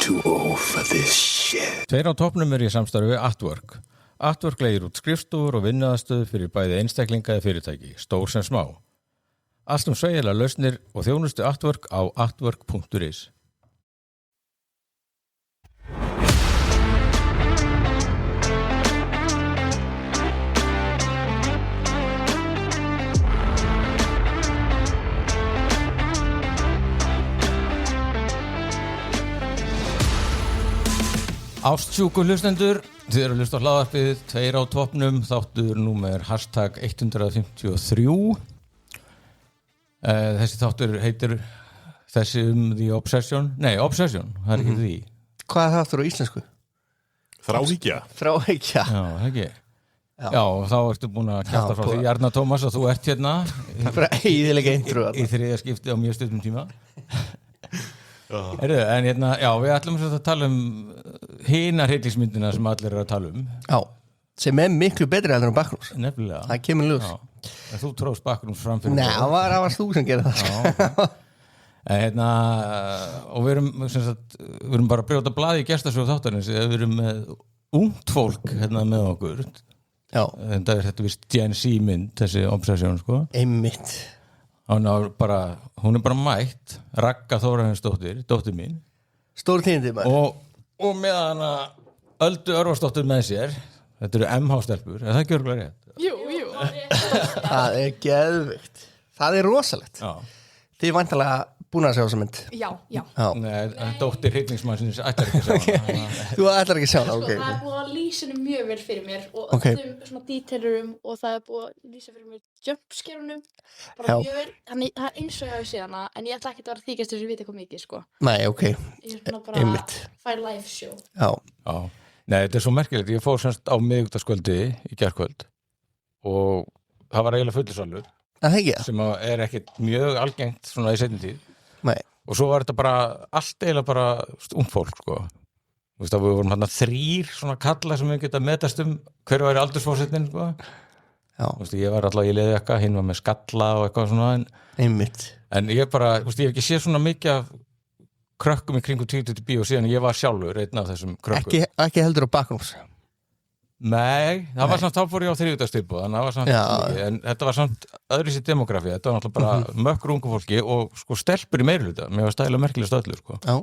too old for this shit. Tveir á toppnum í samstarfi við Artwork. Artwork leigir út skrifstofur og vinnuaðstöðu fyrir bæði einstaklinga eða fyrirtæki, stór sem smá. Allt sveigjanlegar lausnir og þjónustu Artwork á artwork.is. Ástsjúku hlustendur, þið eru að hlusta á hlaðvarpið, tveir á toppnum, þáttur númer #153. Þessi þáttur heitir þessi The Obsession. Nei, Obsession, það ekki því. Hvað er þáttur á íslensku? Þráhyggja. Þráhyggja. Já, ekki. Já, þá ertu búin að kjafta frá því, Arnar Tómas, að þú ert hérna. Það er bara eiginlega intro. Í þriðja skipti á mjög stuttum tíma. Heyrðu, en hérna, já, við ætlum að tala hinar hryllingsmyndina sem allir eru að tala Já, sem miklu betri heldur en Backrooms. Nefnilega. Það kemur ljós. En þú tróðst Backrooms fram fyrir. Nei, það var þú sem gerði það. En hérna, og við erum bara að brjóta blaði í gestasögu þáttarins, við erum með ungt fólk hérna með okkur. Já. Þetta er vist Gen Z mynd, þessi Obsession, sko. Einmitt. Hún er bara mætt, Ragga Þórarinsdóttir, dóttir mín. Stór tíðindi maður. Og með hana Öldu Örvarsdóttir með sér. Þetta eru MH-stelpur, er það ekki örugglega rétt? Jú. Það er geðvikt. Það er rosalegt. Já. Þið er væntanlega búin að sjá þessa mynd. Já. Nei, dóttir hryllingsmannsins ætlar ekki að sjá hana. Þú ætlar ekki að sjá hana, ok. Það er búið að lýsa henni mjög vel fyrir mér og Ok. öllum svona detailurum og það er búið að lýsa fyrir mér jumpscarunum bara Já. mjög vel, þannig það er eins og ég hafi séð hana en ég ætla ekki að vera þykjast þess að vita hvað mikið sko. Nei, ok. Ég er svona bara Einmitt. fær live show. Já. Já. Nei, þetta er svo merkilegt. Ég fór semst á miðvikudagskvöldi í gærkvöld og það var eiginlega fullusalur Það hegi það. sem er ekkit mjög algengt svona í seinni tíð. Nei. Og svo var þetta bara allt eiginlega bara ungt fólk, sko. Þú veist að við vorum þarna 3 svona kalla sem við geta metast hverju væri aldursforsetnin, sko. Já. Þú veist, ég var alltaf í leðjaka, hinn var með skalla og eitthvað svona, Einmitt. en ég bara, þú veist, ég hef ekki séð svona mikið af krökkum í kringum 20 bíó síðan ég var sjálfur einn af þessum krökkum. Ekki heldur á Backrooms. Nei, það var samt, þá fór ég á þriðjudagstilboð, þannig að það var samt Já. mikið, en þetta var samt öðru sér demografi, þetta var náttúrulega bara mökkur ungu fólki og sko stelpur í meirihluta, mér var stæðilega merkilegst öllu, sko. Já.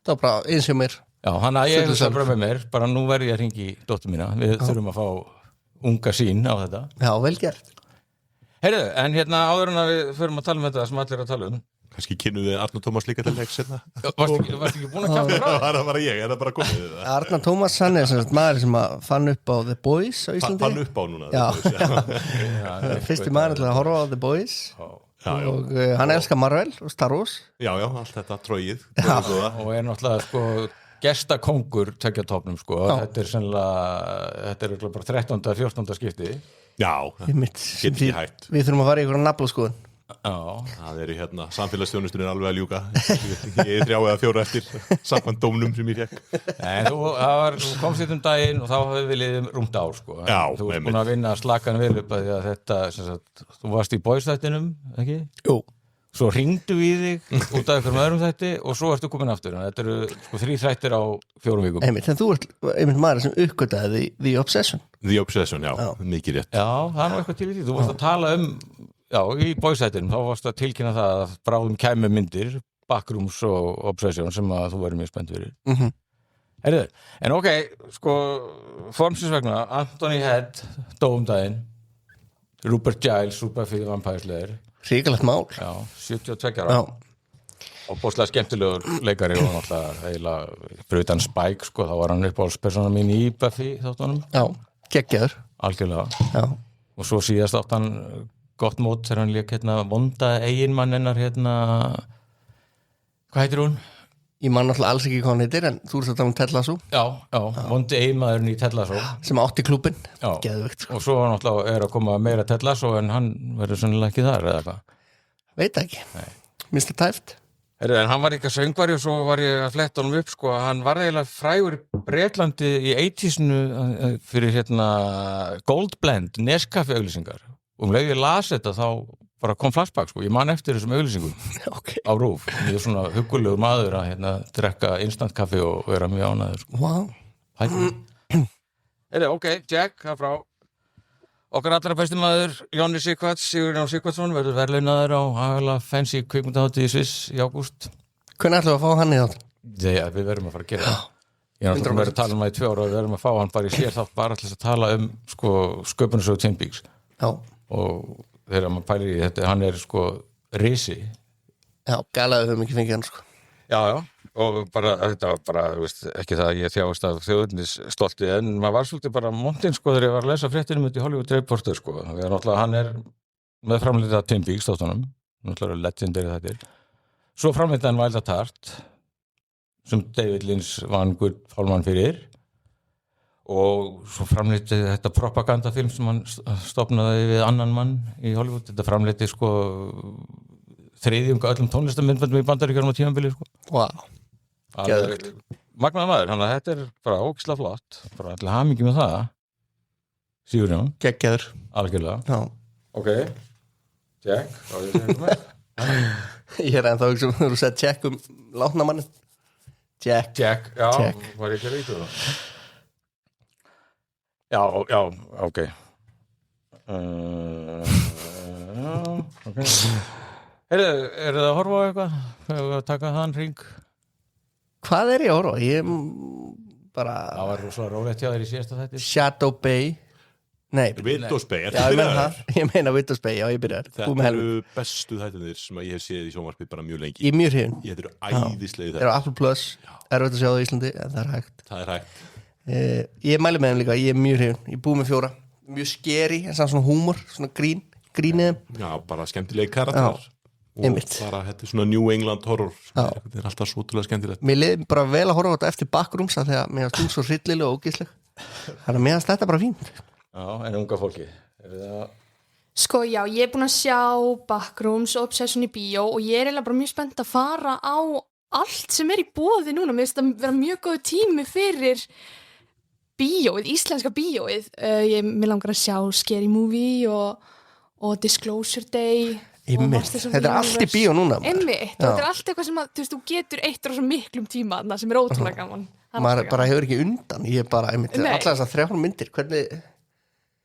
Það var bara eins og mér. Já, hann að ég Fullu hef það salur. bara með mér, bara nú verð ég að hringi í dóttur mína, við þurfum að fá unga sín á þetta. Já, vel gert. Heyrðu, en hérna áður en að við förum að tala um þetta sem allir að tala Kannski kynnu við Arnar Tómas líka til leiks hérna. Varstu ekki búin að kjafta frá þér? Það var ég, er það bara komið við það? Arnar Tómas, hann er sem sagt maður sem að fann upp á The Boys á Íslandi. Fann upp á núna. Já. Já, Fyrsti maður til að horfa á The Boys. Já. Og hann elskar Marvel og Star Wars. Já, allt þetta trógið. og er náttúrulega sko gestakóngur tekja topnum sko, þetta er sennilega bara 13. 14. skipti. Já, Einmitt. get ekki hægt. Við þurfum að fara í einhverja naflaskoðun. Já, Það eru hérna, samfélagsþjónustunni er alveg að ljúka. Ég er 3 eða 4 eftir, samkvæmt dómnum sem ég fekk. nei, þú komst þetta daginn og þá hafði við liðið rúmt ár sko. Já, Þú ert einmitt. búin að vinna slakan vel upp að því að þetta, sem sagt, þú varst í Boys-þættinum, ekki? Jú. Svo hringdu í þig út af einhverjum öðrum þætti og svo ertu komin aftur. Þetta eru sko 3 þættir á 4 vikum. Einmitt, en þú ert einmitt maður sem uppgötaði The Obsession. The Obsession, já, mikið rétt. Já, það er nú eitthvað til í því. Þú varst að tala í Boys-þættinum, þá varst að tilkynna það að bráðum kæmu myndir, Backrooms og Obsession sem að þú verður mjög spennt fyrir. Heyrðu, en ok, sko, formsins vegna, Anthony Head, dómdaginn, Rupert Giles, Buffy the Vampire Slayer, Ríkalegt mál. já, 72 ára. Og bóðslega skemmtilegur leikari og náttúrulega eiginlega fyrir utan Spike, sko, þá var hann uppáhaldspersóna mín í Buffy þáttunum, Já, geggjaður. algjörlega. Já. Og svo síðast átt hann gott mót þegar hann lék hérna vonda eiginmann hennar hérna, hvað heitir hún? Ég man náttúrulega alls ekki hvað hann heitir, en þú ert að tala um Ted Lasso Já, vondi eiginmaðurinn í Ted Lasso. sem átti klúbbinn. Já. Geðvegt, sko. Og svo náttúrulega er að koma meira Ted Lasso en hann verður sennilega ekki þar eða hvað. Veit ekki. Mr. Tæft. Heyrðu, en hann var eitthvað söngvari og svo var ég að fletta honum upp sko, hann var eiginlega frægur í Bretlandi í 80s-nu fyrir hérna Gold Blend, Nescafe auglýsingar. Og leið ég las þetta þá bara kom flashback sko, ég man eftir þessum auglýsingum Ok, á RÚV, ég er svona huggulegur maður að hérna drekka instant kaffi og vera mjög ánæður sko. wow Ok, Jack, það frá okkar allra besti maður Jónni Sigurjón Sigvardsson verður verðlaunaður á hagalega fancy kvikmyndahátíð í Sviss í ágúst. Hvernig ætlum við að fá hann í þátt? Þegar við verðum að fara að gera það. Ég er náttúrulega verið að tala um það í 2 ára og við verðum að fá hann bara í sér þátt bara til þess að tala um sko sköpunarsögu Twin Peaks Já, og þegar maður pælir í þetta, hann er sko risi. já, gælaði við höfum ekki fengið hann sko Já, og bara, þetta var bara, þú veist, ekki það að ég þjáist af þjóðurnis stolti, en maður var svolítið bara montinn sko þegar ég var að lesa fréttinum út í Hollywood Reporter sko, því að náttúrulega hann er með framleitað Twin Peaks þáttunum, náttúrulega legendary þetta svo framleitað hann Wild at Heart sem David Lynch vann Guð Fálmann fyrir og svo framleitið þetta propagandafilm sem hann stofnaði við annan mann í Hollywood, þetta framleitið sko þriðjunga öllum tónlistamindböndum í Bandaríkjunum á tímabili sko. Wow, geðveikt. Magnaður maður, þannig að þetta er bara ógeðslega flott, bara allir hamingju með það Sigurjón, geggjaður algjörlega Já, ok, Jack, þá ég segja með ég er ennþá að hugsa þú sett check látna manni Jack, Jack, já, Jack. var ég ekki að reyta það já, ok ok er það að horfa á eitthvað? Hefur við að taka þann hring? Hvað er ég að horfa? Ég bara Það var rosalega rólegt hjá þér í síðasta þætti Shadow Bay Nei, Windows Bay, já, ég meina Windows Bay, já, ég byrjar Þetta eru bestu þættinir sem ég hef séð í sjónvarpi bara mjög lengi Ég er mjög hrifin Þetta eru æðislegir Það eru Apple Plus, erfitt að sjá það í Íslandi en það er hægt Það er hægt Ég mæli með þeim líka, ég er mjög hrifin Ég er búið með 4, mjög skeri en samt svona húmor, svona grínið Já, bara skemmtilegi karakter og einmitt. bara þetta er svona New England horror Já. þetta er alltaf svo trúlega skemmtilegt Mér leiði bara vel að horfa á þetta eftir Backrooms af því að mér finnst hún svo hryllileg og ógeðsleg Þannig að mér finnst þetta bara fínt Já, en unga fólki er það... Sko já, ég er búin að sjá Backrooms og Obsession í bíó og ég er eiginlega bara mjög spennt að fara á allt sem er í boði núna. Mér finnst það vera mjög góð tími fyrir bíóið, íslenska bíóið. Mér langar að sjá Scary Movie og Disclosure Day. Þetta er allt í bíó núna Einmitt, þetta er allt eitthvað sem að, þú getur eitt og svo miklum tíma þarna sem er ótrúlega gaman. Maður bara hefur ekki undan Ég er bara, allar þessar 3 myndir Hvernig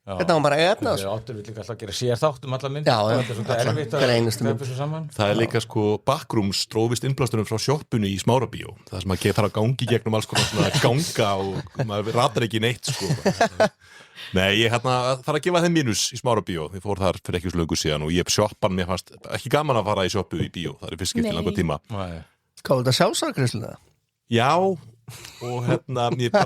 á maður að etna Við áttum við líka alltaf að gera sér þátt um alla myndir Já, þetta er svona erfitt að mynd. þessu saman Það er líka sko Backrooms drófist innblásturum frá sjoppunni í Smárabíó það sem að þarf að gangi gegnum alls konar svona ganga og maður ratar ekki neitt sko Nei, ég þarf að gefa þeim mínus í Smárabíó ég fór þar fyrir ekki svo löngu síðan og ég sjoppan mér fannst ekki gaman að fara í sjoppu í bíó það er fyrst skipt í langa tíma Hvað var þetta sjálfsagriðslega? Já og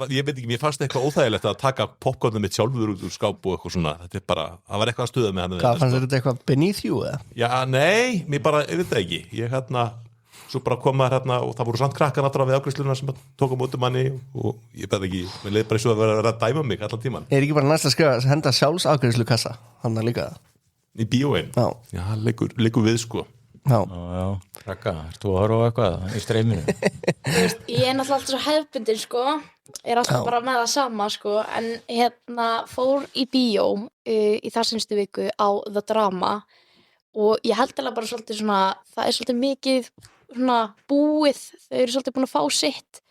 ég veit ekki, mér fannst eitthvað óþægilegt að taka popcornum mitt sjálfur út úr skáp og eitthvað svona, þetta er bara, það var eitthvað að stuða með hann Hvað fannst þetta eitthvað beneath you eða? Já, nei, mér bara, ég veit það ekki ég svo bara kom maður og það voru samt krakkar náttúrulega við afgreiðsluna sem tókum út manni og ég veit ekki, mér leið bara svo að vera að dæma mig allan tíman. Er ekki bara næst að skrifa að henda sjálfsafgreiðslu kassa, hann að líka Í bíóin? Já, leikur við sko Já, Raka, ert þú að horfa á eitthvað í streyminu? Ég er náttúrulega alltaf svo hefbundin sko er alltaf bara með það sama sko en fór í bíó í þar sinstu viku á The Drama og ég held alveg bara svolítið svona það er svolítið mikið svona búið þau eru svolítið búin að fá sitt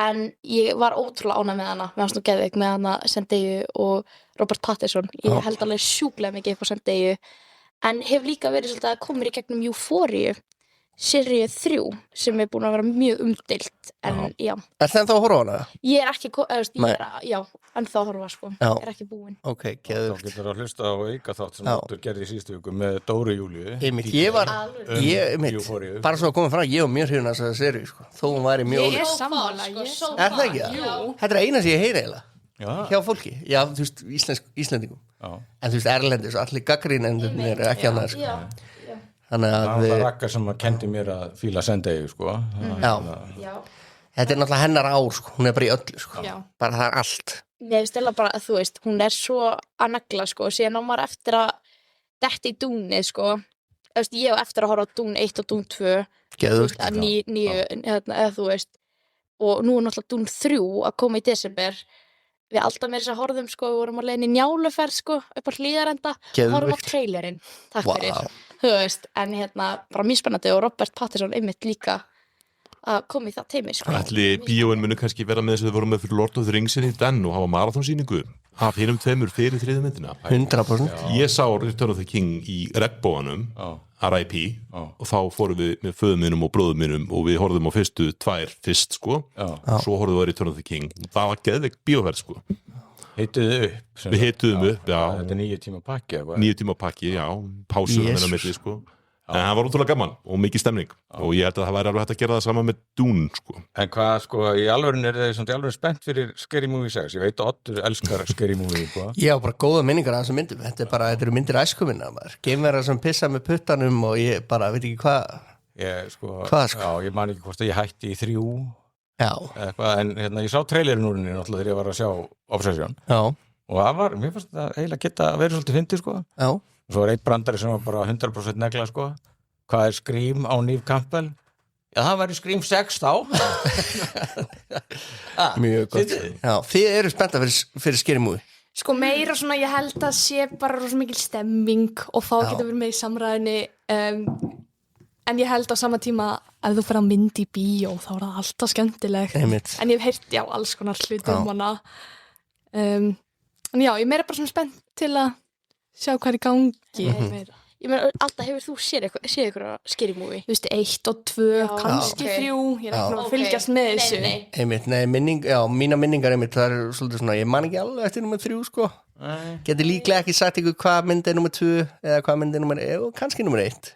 en ég var ótrúlega ánægð með hana með hans nú geðveik með hana Zendaya og Robert Pattinson ég held alveg sjúklega mikið upp á Zendaya en hef líka verið svolítið að koma í gegnum Euphoria seríu 3 sem er búin að vera mjög umdeilt en já. Er það ennþá að horfa á hana? Ég er ekki, ennþá að horfa sko er ekki búin. Ok, geður Þá getur að hlusta á auka þátt sem þú gerði í síðustu viku með Dóri Júliu bara svo að koma frá ég og mjög hrifin að þessa seríu sko þó hún væri mjög Ég er sammála Er það ekki það? Þetta er eina sem ég heyri eiginlega hjá fólki, já, þú veist, Íslendingum en þú veist, erlendis, allir gagnrýnendurnir eru ekki annað sko Þannig að það var Raka sem kendi mér að fíla Zendaya sko Já. Þetta er náttúrulega hennar ár sko, hún er bara í öllu sko bara það er allt Mér finnst eða bara að þú veist, hún er svo að negla sko, síðan á maður eftir að detta í Dúnið sko ég á eftir að horfa á Dún 1 og Dún 2 Geðveikt. nýju eða þú veist og nú er náttúrulega Dún 3 að koma í desember við alltaf með þess að horfum sko, við vorum að leiðin í Njáluferð sko, upp á Hlíðarenda, horfum á trailerinn, takk fyrir, þú veist, en bara mjög spennandi og Robert Pattinson einmitt líka að koma í það teimi sko. Ætli bíóin muni kannski vera með þess að þau voru með fyrir Lord of the Rings í den og hafa marathonsýningu af hinum tveimur fyrir þriðju myndina 100%. Ég sá Return of the King í regnboganum R.I.P. Og þá fórum við með föðum mínum og bróðum mínum og við horfðum á fyrstu tvær fyrst sko og svo horfðum við á Return of the King það var geðveik bíóferð sko Hituðu upp Við hituðum upp, já Þetta 9 tíma pakki 9 tíma pakki, já, pásu þannig að milli sko en það var útrúlega gaman og mikið stemning og ég held að það væri alveg hægt að gera það sama með Dune sko. En hvað sko, í alvörun er þið svona í alvörun spennt fyrir Scary Movie 6 ég veit að Oddur elskar Scary Movie sko. Ég á bara góða minningar af þessum myndum þetta eru myndir æskuminna geimverðar sem pissa með puttanum og ég bara veit ekki hvað Já, ég man ekki hvort að ég hætti í 3 eitthvað, en ég sá trailerinn úr henni náttúrulega þegar ég var að sjá Obsession og það var, mér fannst þetta eiginlega geta verið svolítið fyndið sko og svo var einn brandari sem var bara 100% negla sko hvað er Scream á Neve Campbell já það væri Scream 6 þá Mjög gott já, þið eru spennta fyrir Scary Movie sko meira svona ég held að sé bara rosa mikil stemming og þá getur verið með í samræðinni en ég held á sama tíma ef þú fer að mynd í bíó þá er það alltaf skemmtilegt en ég hef heyrt já alls konar hluti hana en já ég meira bara svona spennt til að sjá hvað er í gangi Ég meina, alltaf hefur þú séð ykkur Scary Movie? Þú veist, 1 og 2, kannski 3 ég er ekki að fylgjast með þessu mína minningar einmitt, það er svolítið svona, ég man ekki alveg eftir nummer 3 sko geti líklega ekki sagt ykkur hvað mynd er nummer 2 eða hvað mynd er nummer 1 og kannski nummer 1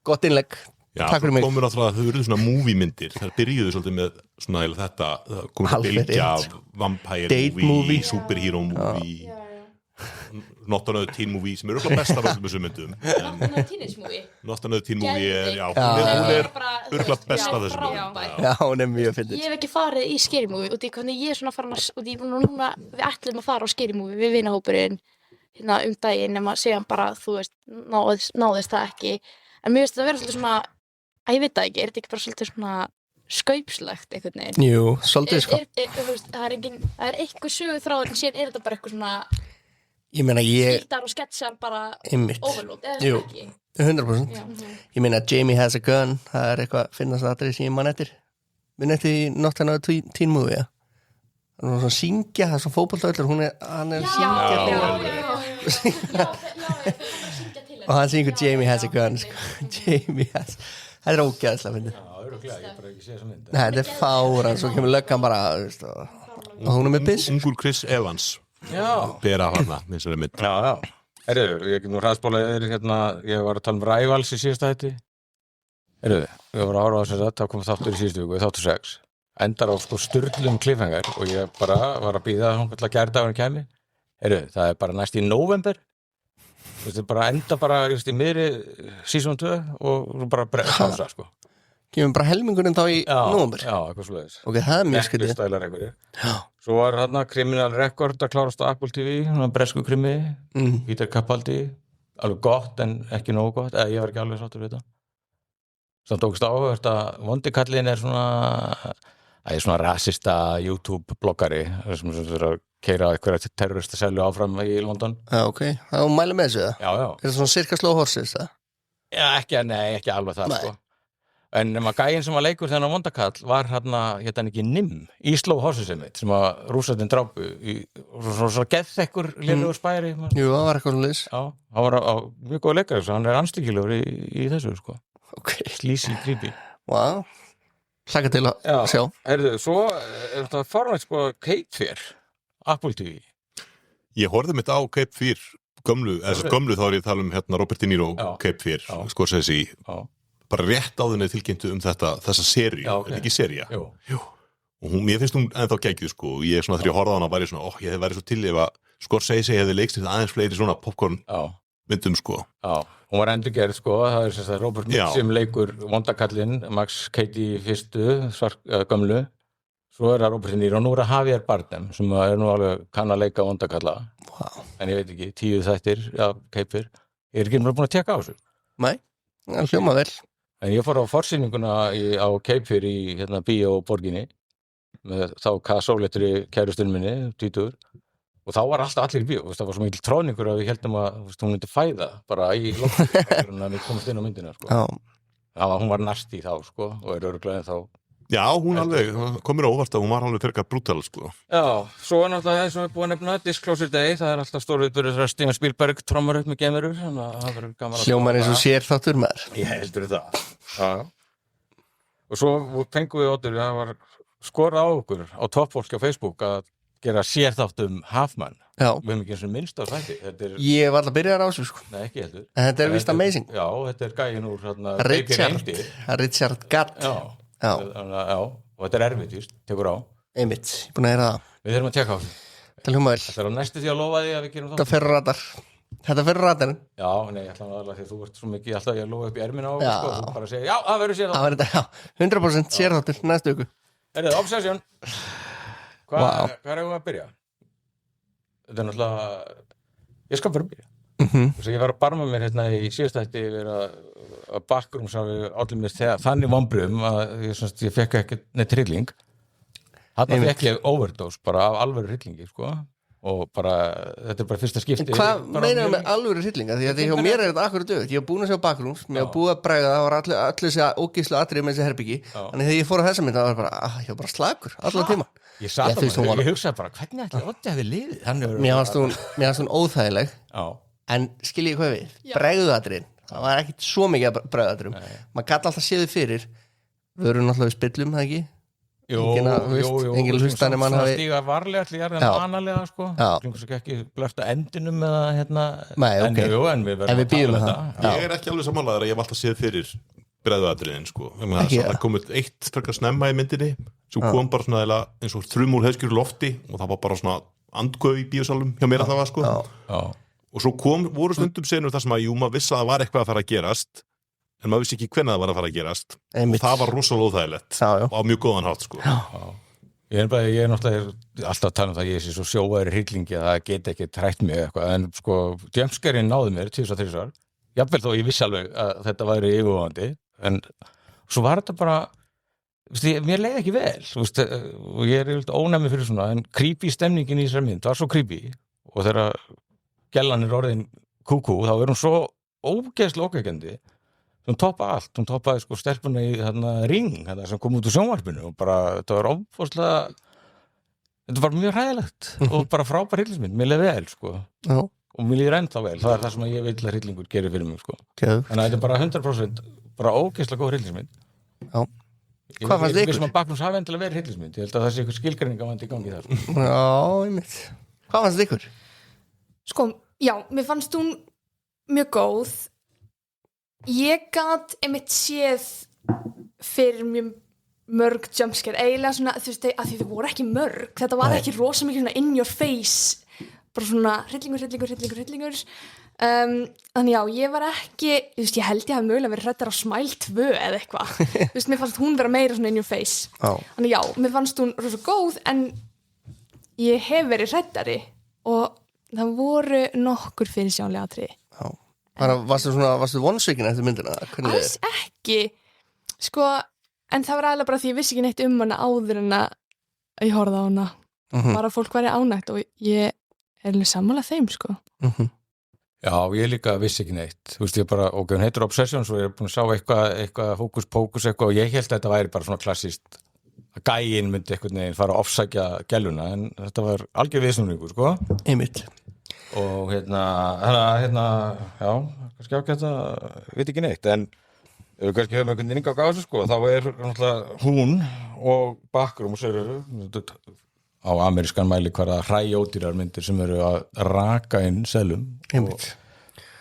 Gott innlegg Takk fyrir mig komur náttúrulega að þau verður svona movie-myndir það byrjuðu svolítið með svona þetta komur að bylgja af vampire movie, superhero movie Not Another Teen Movie sem eru best af öllum þessum myndum Not Another Teen Movie hún er örgulega best af þessum myndum Já, hún er mjög fyndin Ég hef ekki farið í Scary Movie og því hvernig ég er svona farin að núna við ætlum að fara á Scary Movie við vinahópurinn daginn nema segja bara þú veist náðist það ekki en mér finnst þetta að vera svolítið svona ég veit það ekki, er þetta ekki bara svolítið svona skaupslegt einhvern veginn Jú, svolítið sko Það er eitthvað söguþráður en síðan er þetta bara eitthvað svona Ég meina skýtar og sketsjar bara overload, eða ekki 100% Ég meina Jamie Has a Gun það er eitthvað finnast aðrið sem ég man eftir minn eftir í Not Another Teen Movie hann er svona syngja, það er svona fótboltaöllur hann er syngja og hann syngur Jamie Has a Gun Jamie Has það er ógæðslega fyndið þetta er fáran, svo kemur löggan bara og hún er með biss Ungur Chris Evans bera hana ég get nú hraðspóla ég var að tala Rivals í síðasta hætti ég var að horfa á þess að það kom þáttur í síðustu viku, þáttur 6 endar á sturlum cliffhanger og ég bara var að býða hún til að gærdagurinn kæmi það er bara næst í november þetta er bara enda bara í miðri season 2 og bara pása sko kemur bara helmingurinn þá í november eitthvað svoleiðis ok, það er mjög skyldið svo var Criminal Record að klárast á Apple TV bresku krimi Peter Capaldi alveg gott en ekki nógu gott ég var ekki alveg sáttur við þetta samt tókst áhugavert að vondikallin er svona rasista YouTube bloggari sem er að keyra einhverja terrorista selju áfram í London ok, þá mæli með þessu það er það svona cirka slow horses það? ekki alveg það sko en nema gæinn sem var leikur þennan vondakall var hérna ekki Nim í Slow Horses sem að rússatinn drápu í svo geðþekkur lélegur spæri Jú, það var eitthvað leys hann var á mjög góð leikari svo hann er anstíkilegur í þessu sko slísi creepy wow. Hlaka til að sjá svo er þetta farvægt sko Cape Fear Apple TV Ég horfði mitt á Cape Fear gömlu þá er ég að tala um Robert De Niro Cape Fear Scorsese bara rétt áðunni tilkynntu þessa seríu, er ekki sería? Jú. Og mér finnst hún ennþá geggjuð sko, og ég svona þegar ég horfði á hana væri svona, ég hefði verið svo til ef að Scorsese hefði leikst aðeins fleiri svona popcorn myndum sko. Hún var endurgerð sko, það er sem sagt Robert sem leikur vondakallinn, Max Cady fyrstu, gömlu, svo er það Robert De Niro og nú er það Javier Bardem sem er nú alveg kann að leika vondakalla, en ég veit ekki, 10 þættir, keipir, ég er ekki búin að tjekka á þessu. Nei, það hljóma vel. En ég fór á forsýninguna á Cape Fear í Bíó borginni með þá kasóletri kærustunum minni, 20 og þá var alltaf allir í bíó, það var svo mikil tróningur að við heldum að hún myndi fæða bara í lofti að við komumst inn á myndina sko. Hún var næst í þá sko, og örugglega þá. Já, hún alveg, komir óvart að hún var alveg frekar brútal sko. Já, svo náttúrulega það sem við búið að nefna Disclosure Day, það alltaf stórviðburður þegar Steven Spielberg trommar upp með geimverur, þannig að það verður gaman að hljómar eins og sér þáttur maður. Ég heldur það. Já. Og svo fengum við óttur, það var skorað á okkur á toppfólki á Facebook að gera sérþátt Halfman. Já. Við höfum ekki eins og minnst á þætti. Ég var alltaf byrjaðar á þessu sko. Nei, ekki heldur. En þetta vist amazing. Já, þetta gæin úr Richard Gadd. Já, og þetta erfitt, víst, tekur á. Einmitt, ég búin að heyra það. Við þurfum að tjekka á því. Það hljóma vel. Það á næstu því að lofa því að við gerum það. Þetta fer radarinn. Já, nei, ég ætla að því að þú ert svo mikið alltaf að lofa upp í ermina á sko, þú bara segir, já, það verður sér það. Já, 100% sér þáttur næstu viku. Obsession. Hvað er að byrja? Þetta náttúrulega, ég skal bara byrja. Svo ég var að barma mér hérna í síðastætti yfir að bakgrúm sem við allir mér þannig vonbrigðum að ég fekk ekki neitt hrylling. Þarna fekk ég overdose bara af alvöru hryllingi sko, og bara, þetta bara fyrsta skipti. Hvað meinaðu með alvöru hryllinga? Því að hjá mér þetta akkurat dögt. Ég var búin að sjá bakgrúms, mér var búið að bræða, það var allir þessi ógeðslega atriði með þessi herbyggi. Þannig þegar ég fór á þessa mynd, það var bara, ég var bara slagur allan tímann. Ég hugsaði bara, hvernig ætli Oddi hafi liðið? Mér fannst hún óþægileg. En skil ég hvað við, bregðuatriðin, það var ekkit svo mikið bregðuatriðum. Maður gæti alltaf séðu fyrir, við erum náttúrulega við spillum, það ekki? Engin hlustanir mann hafi stíga varlega allir jarðan vanalega sko, ekki blöfta endinum eða hérna. Nei, ok, en við býðum með það. Ég ekki alveg sammálaður að ég hef alltaf séð fyrir bregðuatriðin sko. Það komið eitt frekar snemma í myndinni sem kom bara svona eins og þrum úr heiðskjöru lofti og það var bara svona andgöf í bíósalum hjá mér að það var sko. Og svo voru stundum senur þar sem að maður vissi að það var eitthvað að fara að gerast en maður vissi ekki hvenær það var að fara að gerast. Og það var rosalega óþægilegt og á mjög góðan hátt sko. Ég er náttúrulega alltaf að tala um það að ég sé svo sjóaður hryllingi að það get ekki trætt mig eitthvað, en sko jumpscareinn náði mér 2-3 jafnvel þó ég vissi alveg að þetta væri yfirvofandi, en svo var þetta bara, mér leið ekki vel og ég er ónæmi fyrir svona, en creepy stemningin í þessar mynd var svo creepy og þegar gellan er orðin kúkú, þá er hún svo ógeðslega ógeðgjandi. Hún toppaði sko stelpuna í Ring, sem kom út úr sjónvarpinu og bara, þetta var ofboðslega, þetta var mjög hræðilegt og bara frábær hryllingsmynd, mér leið vel sko. Og mér líður ennþá vel, það er það sem ég vil að hryllingur gerir fyrir mig sko. Þannig að þetta er bara 100% bara ógeðslega góð hryllingsmynd. Hvað fannst ykkur? Við sem að Bakgrúms hafi endilega verið hryllingsmynd, ég held að það sé ykkur skilgreining á í gangi þar sko. Já, einmitt. Hvað fannst ykkur? Sko, já, mér fannst hún mjög góð. Ég gat einmitt séð fyrir mjög mörg jumpscare, eiginlega svona, þú veist, að því þau voru ekki mörg, þetta var ekki rosa mikið svona in your face, bara svona hryllingur. Þannig já, ég var ekki, þú veist, ég held ég hafi mögulega verið hræddar á Smile 2 eða eitthvað, þú veist, mér fannst hún vera meira svona in your face. Þannig já, mér fannst hún rosa góð, en ég hef verið hræddari og það voru nokkur fyrirsjáanlega atriði. Varstu vonsvikin eftir myndina? Alls ekki, sko, en það var alveg bara því ég vissi ekki neitt hana áður en að ég horfði á hana. Bara fólk væri ánægt og ég er alveg sammála þeim, sko. Já, ég líka vissi ekki neitt. Þú veist, ég bara, ok, hún heitir Obsession, svo ég er búin að sjá eitthvað hókus-pókus eitthvað og ég held að þetta væri bara svona klassíst að gæinn myndi einhvern veginn fara að ofsækja gæluna, en þetta var algjör viðsnúningur, sko. Einmitt. Og hérna, já, kannski ágætt að veit ekki neitt, en ef við kannski höfum einhvern veginn á þessu, sko, þá er náttúrulega hún og Bakgrúms eru á amerískan mæli hverða hræjódýrar myndir sem eru að raka inn selum og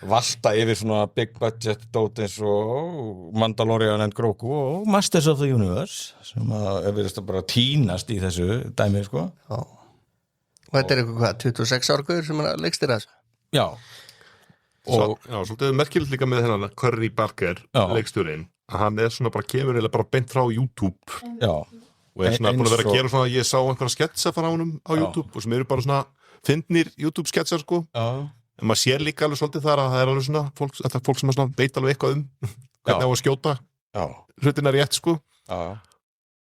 valta yfir svona big budget dót eins og Mandalorian and Grogu og Masters of the Universe sem að verðist að bara tínast í þessu dæmi, sko. Já. Og þetta er eitthvað 26 árgöður sem er að leikstýra þessu? Já. Og svolítið merkilegt líka með þennan Curry Barker, leikstjórinn, að hann er svona bara kemur eða bara beint frá YouTube. Já. Og er svona búin að vera að gera svona, ég sá einhverja sketsa frá honum á YouTube og sem eru bara svona fyndnir YouTube sketsar, sko. Já. En maður sér líka alveg svolítið þar að það er alveg svona fólk sem svona veit alveg eitthvað hvernig á að skjóta hlutina rétt, sko. Já.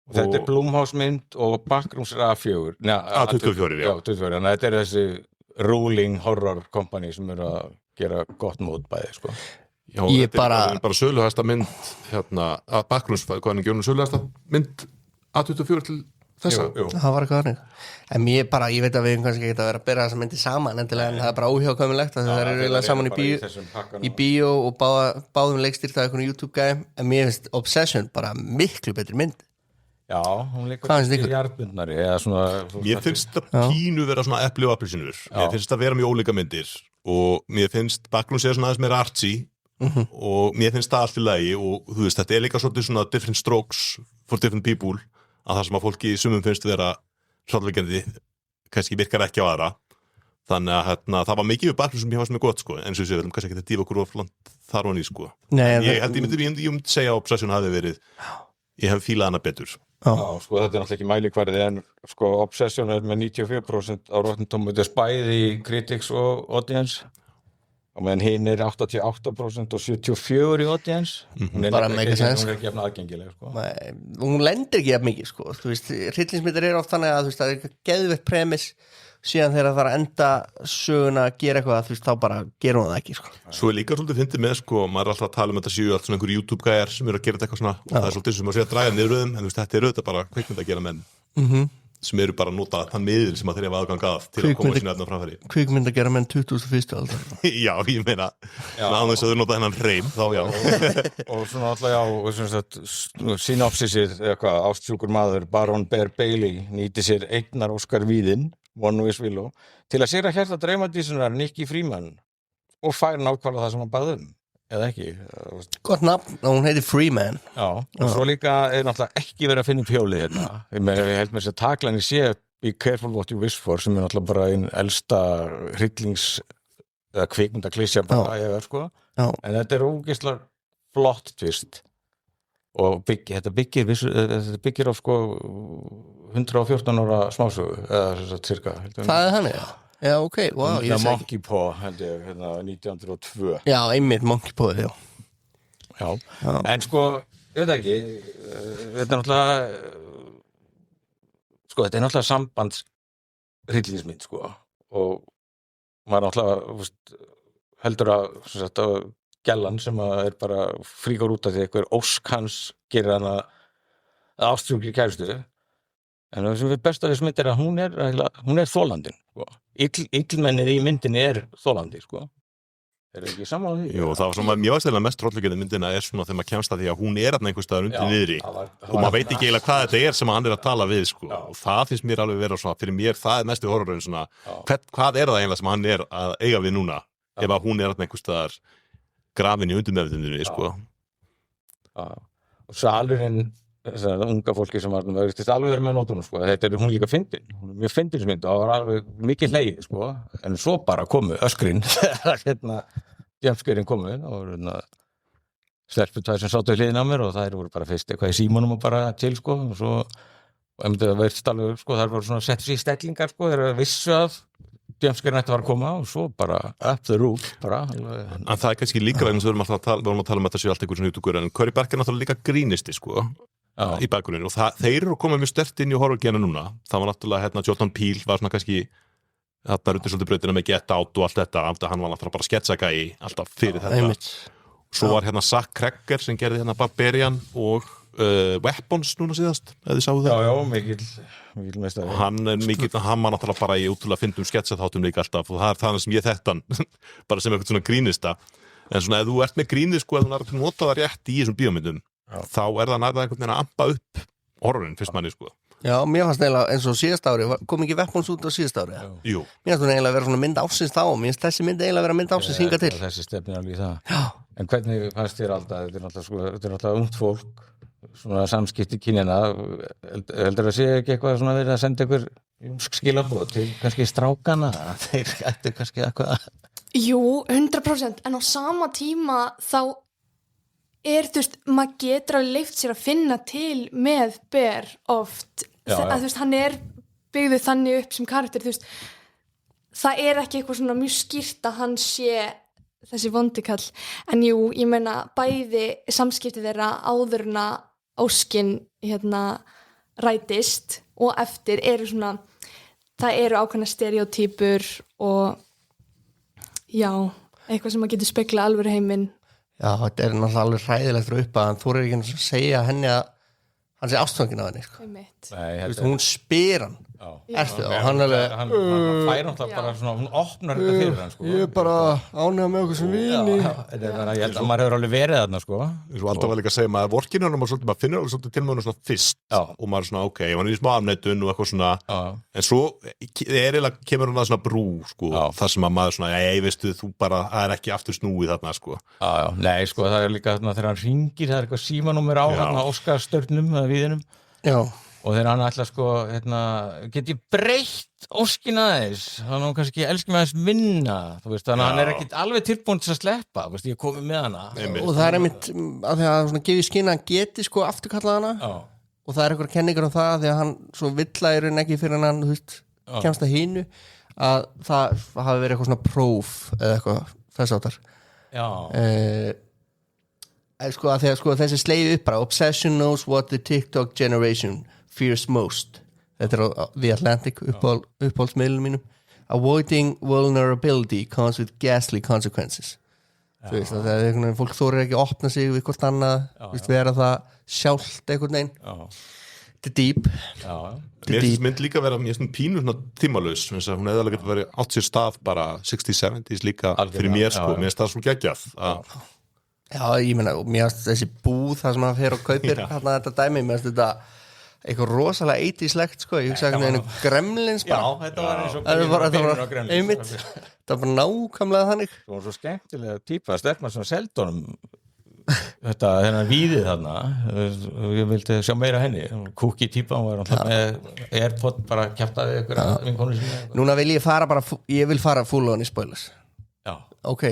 Þetta Blumhouse-mynd og Backrooms A4 A24, já. 24, þannig að þetta þessi ruling horror company sem að gera gott mótbæði, sko. Já, þetta bara söluhæsta mynd að Backrooms, hvað hann gjörnum söluhæsta mynd A24 til þessa? Jú. Það var eitthvað þannig. En ég veit að við kannski ekki að vera að bera þessa myndi saman endilega, en það bara óhjákvæmilegt að það eiginlega saman í bíó og báðum leikstýrt af einhvern YouTube-gæði, en mér finnst Obsession bara miklu betri mynd. Já, hún líka hjartbundnari eða svona... Mér finnst það pínu vera svona epli og appelsinur. Mér finnst það vera mjög ólíka myndir og mér finnst Backrooms svona aðeins meira artsy og mér finnst það allt í lagi og þú veist, þetta líka svolítið svona different strokes for different people að það sem að fólki í sumum finnst vera svolítveikendi, kannski virkar ekki á aðra. Þannig að það var mikið við Backrooms sem ég fannst mjög gott, sko, en svo ég sé, kannski ekki að dífa okkur of langt þar og ný, sko. Nei, ég myndi segja að Obsession hafi verið, ég hef fílað hana betur. Já, sko, þetta náttúrulega ekki mælikvarði en sko, Obsession með 94% á Rotten Tomatoes bæði í critics og audience og meðan hinn 88% og 74% í audience. Hún ekki jafn aðgengileg, sko. Hún lendir ekki jafn mikið, sko. Þú veist, hryllingsmyndir þannig að þú veist, það er geðveikt premis síðan þegar það þarf að enda söguna að gera eitthvað, þú veist, þá bara gerum við það ekki, sko. Svo er líka svolítið fyndið með, sko, maður alltaf að tala þetta séu allt svona einhver YouTube-gæjar sem eru að gera þetta eitthvað svona og það svolítið sem að segja að draga niðuröðum en þú veist, þetta auðvitað bara kvikmynd að gera menn sem eru bara að nota þann miðil sem að þeir hafa aðgang að til að koma sína efna framfæri. Kvikmynd að gera menn 2001. aldar. Já, ég meina, án þess að þau nota hennan hreim, þá já. Og svona alltaf synopsisir, eitthvað, ástsjúkur maður, Baron Bear Bailey, nýti sér eignar Óskar Víðinn One Wish Willow, til að sér að hérta draumadísunar Nicky Freeman og fær nákvæmlega það sem hann baði eða ekki. Gott nafn, og hún heitir Freeman. Já, og svo líka náttúrulega ekki verið að finna upp hjólið hérna. Ég held með þess að taklan sé Be Careful What You Wish For sem náttúrulega bara einn elsta hryllings eða kvikmyndaklísja bara sko. En þetta ógeðslega flott tvist og þetta byggir á sko 114 ára smásögu eða cirka. Það þannig, já, ok, wow. Monkey Paw, held ég, 1902. Já, einmitt Monkey Paw, já. En sko, ég veit ekki, þetta er náttúrulega, sko, þetta er náttúrulega sambandshryllingsmynd, sko, og maður náttúrulega, heldur að gellan sem er bara fríkar út af því einhver ósk hans gerir hana ástfjúkli kærustu en það sem við besta við mynd er að hún er þolandin sko. Illmennið í myndinni er þolandi sko. Er ekki sammála því? Jú, það var svona mjög aðstæðilega mest trollugjörði myndina er svona þegar maður kemst að því að hún er einhvers staðar undir niðri og maður veit ekki eiginlega hvað þetta er sem hann er að tala við sko. Og það finnst mér alveg vera svona, fyrir mér það er mestu horrorinn svona, hvað er það eiginlega sem hann er að eiga við núna ef að hún er einhvers staðar grafin í undirmeðvitundinni, sko. Og salurinn, þess að unga fólki sem var alveg verið með nótunum, sko. Þetta hún líka fyndin, hún mjög fyndismynd og það var alveg mikið hlegið, sko. En svo bara komu öskrin, jumpscarein komu og stelputæði sem sátu í hliðina á mér og þær voru bara fyrst eitthvað í símanum og bara til, sko. Og svo, það verðist alveg, sko, þær voru svona sett sér í stellingar, sko, þegar vissu að jumpscarein ætti var að koma og svo bara up the roof bara. En það er kannski líka vegna sem við vorum að tala um þetta séu allt einhver svona YouTube en Cory Barker er náttúrulega líka grínisti sko í bakgrunni og þeir eru að koma mjög sterkt inn í horrorgena núna. Það var náttúrulega Jordan Peele var svona kannski rundir svolítið brautina með Get Out og allt þetta hann var náttúrulega bara sketsagæi alltaf fyrir þetta. Svo var Zack Cregger sem gerði Barbarian og Weapons núna síðast eða þið sáu það? Já, mikil meistari. Hann var náttúrulega bara í útrúlega fyndum sketsaþáttum líka alltaf og það er það sem ég þekkt hann bara sem eitthvað svona grínista en svona ef þú ert með gríni sko ef þú nærið að nota það rétt í þessum bíómyndum þá er það nærið einhvern veginn að ampa upp horrorinn fyrst manni sko. Já, mér fannst eiginlega eins og síðast ári kom ekki Weapons út á síðast ári? Jú. Mér fannst hún eiginlega að vera svona mynd ásins þá og mér finnst þessi mynd eiginlega að vera mynd ásins hinga til. Þessi stefnir alveg í það. Já. En hvernig fannst þér alltaf, þetta er náttúrulega ungt fólk svona samskipti kynjana heldur að sé ekki eitthvað svona verið að senda ykkur skilaboð til kannski strákana þeir ættu kannski eitthvað Jú, 100% en á sama tíma þá þú veist, maður getur að leyft sér að finna til með Bear oft að þú veist, hann er byggður þannig upp sem karakter, þú veist það er ekki eitthvað svona mjög skýrt að hann sé þessi vondikall, en jú, ég meina bæði samskipti þeirra áðurna óskin rætist og eftir eru svona það eru ákveðna stereotypur og já, eitthvað sem að getur spekla alvöru heiminn. Já, þetta er náttúrulega alveg hræðilegt frá upp að hann þorir ekki að segja henni að hann sé ástfangin af henni sko. Hún spyr hann ertu og hann alveg hann fær náttúrulega bara svona hún opnar þetta fyrir hann sko. Ég er bara ánægður með okkur sem vini ég held að maður hefur alveg verið þarna sko. Svo alltaf var líka að segja maður vorkinu hann maður finnur alveg svolítið til með hann svona fyrst og maður er svona ok, hann er í smá afneitun og eitthvað svona en svo kemur hann að svona brú sko, þar sem að maður svona veistu þú bara, það er ekki aftur snúið þarna sko. Nei sko, það er líka þarna þegar hann ringir, það er eitthvað símanúmer á þarna Óskarstörnum eða víðinum og þegar hann ætla sko get ég breytt óskina þess þannig að hann kannski elski með þess minna þú veist, þannig að hann er ekkit alveg tilbúin til að sleppa veist, ég komi með hana og það er einmitt að því að gefið skina að hann geti sko afturkallað hana og það er einhverja kenningar það því að hann svo villægur ekki fyrir hann þú veist, kemst að hínu að það hafi verið eitthvað svona próf eða eitthvað þess áttar sko að því að sko þessi slegið upp bara obsession knows what the TikTok generation fears most þetta á The Atlantic uppáhaldsmiðlunum mínum avoiding vulnerability comes with ghastly consequences þú veist það er einhvern veginn fólk þorir ekki að opna sig við hvort annað vera það sjálft einhvern veginn þetta er deep mér mynd líka vera mér svona pínu svona tímalaus hún hefði alveg getið verið átt sér stað bara 60-70s líka fyrir mér sko mér finnst það svo geggjað já ég meina mér finnst þessi búð það sem hann fer og kaupir hérna þetta dæmi mér finnst þetta eitthvað rosalega 80s-legt sko, ég hugsa ekki með Gremlins bara. Já, þetta var eins og byrjunur á Gremlins. Einmitt, þetta var bara nákvæmlega þannig. Það var svo skemmtilega típa, stelpma sem seldunum þetta, þennan víðið þarna, ég vildi sjá meira henni, kúki típa, hún var alltaf með Airpod bara kjaftaði ykkur að vinkonu sinni. Núna vil ég fara bara, ég vil fara full on í spoilers. Já. Ok,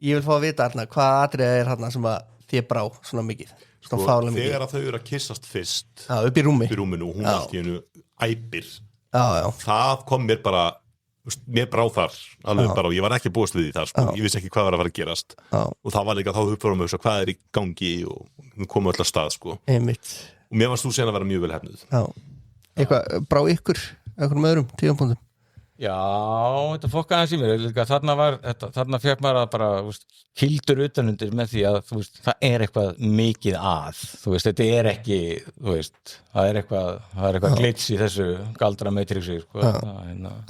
ég vil fá að vita þarna, hvað atriða er þarna sem að þið brá svona mikið. Sko, þegar að þau eru að kyssast fyrst upp í rúminu og hún allt í hennu æpir það kom mér bara mér brá þar alveg bara og ég var ekki búist við því þar sko. Ég vissi ekki hvað var að fara að gerast og það var líka þá uppfórum við hvað er í gangi og komum öll að stað sko. Og mér varst þú sen að vera mjög vel hefnuð eitthvað brá ykkur einhvern öðrum tíðanbúndum Já, þetta fokkaði hans í mér líka, þarna fekk maður að bara kildur utanundir með því að það er eitthvað mikið að þetta er ekki það er eitthvað glits í þessu galdra matrixi sko,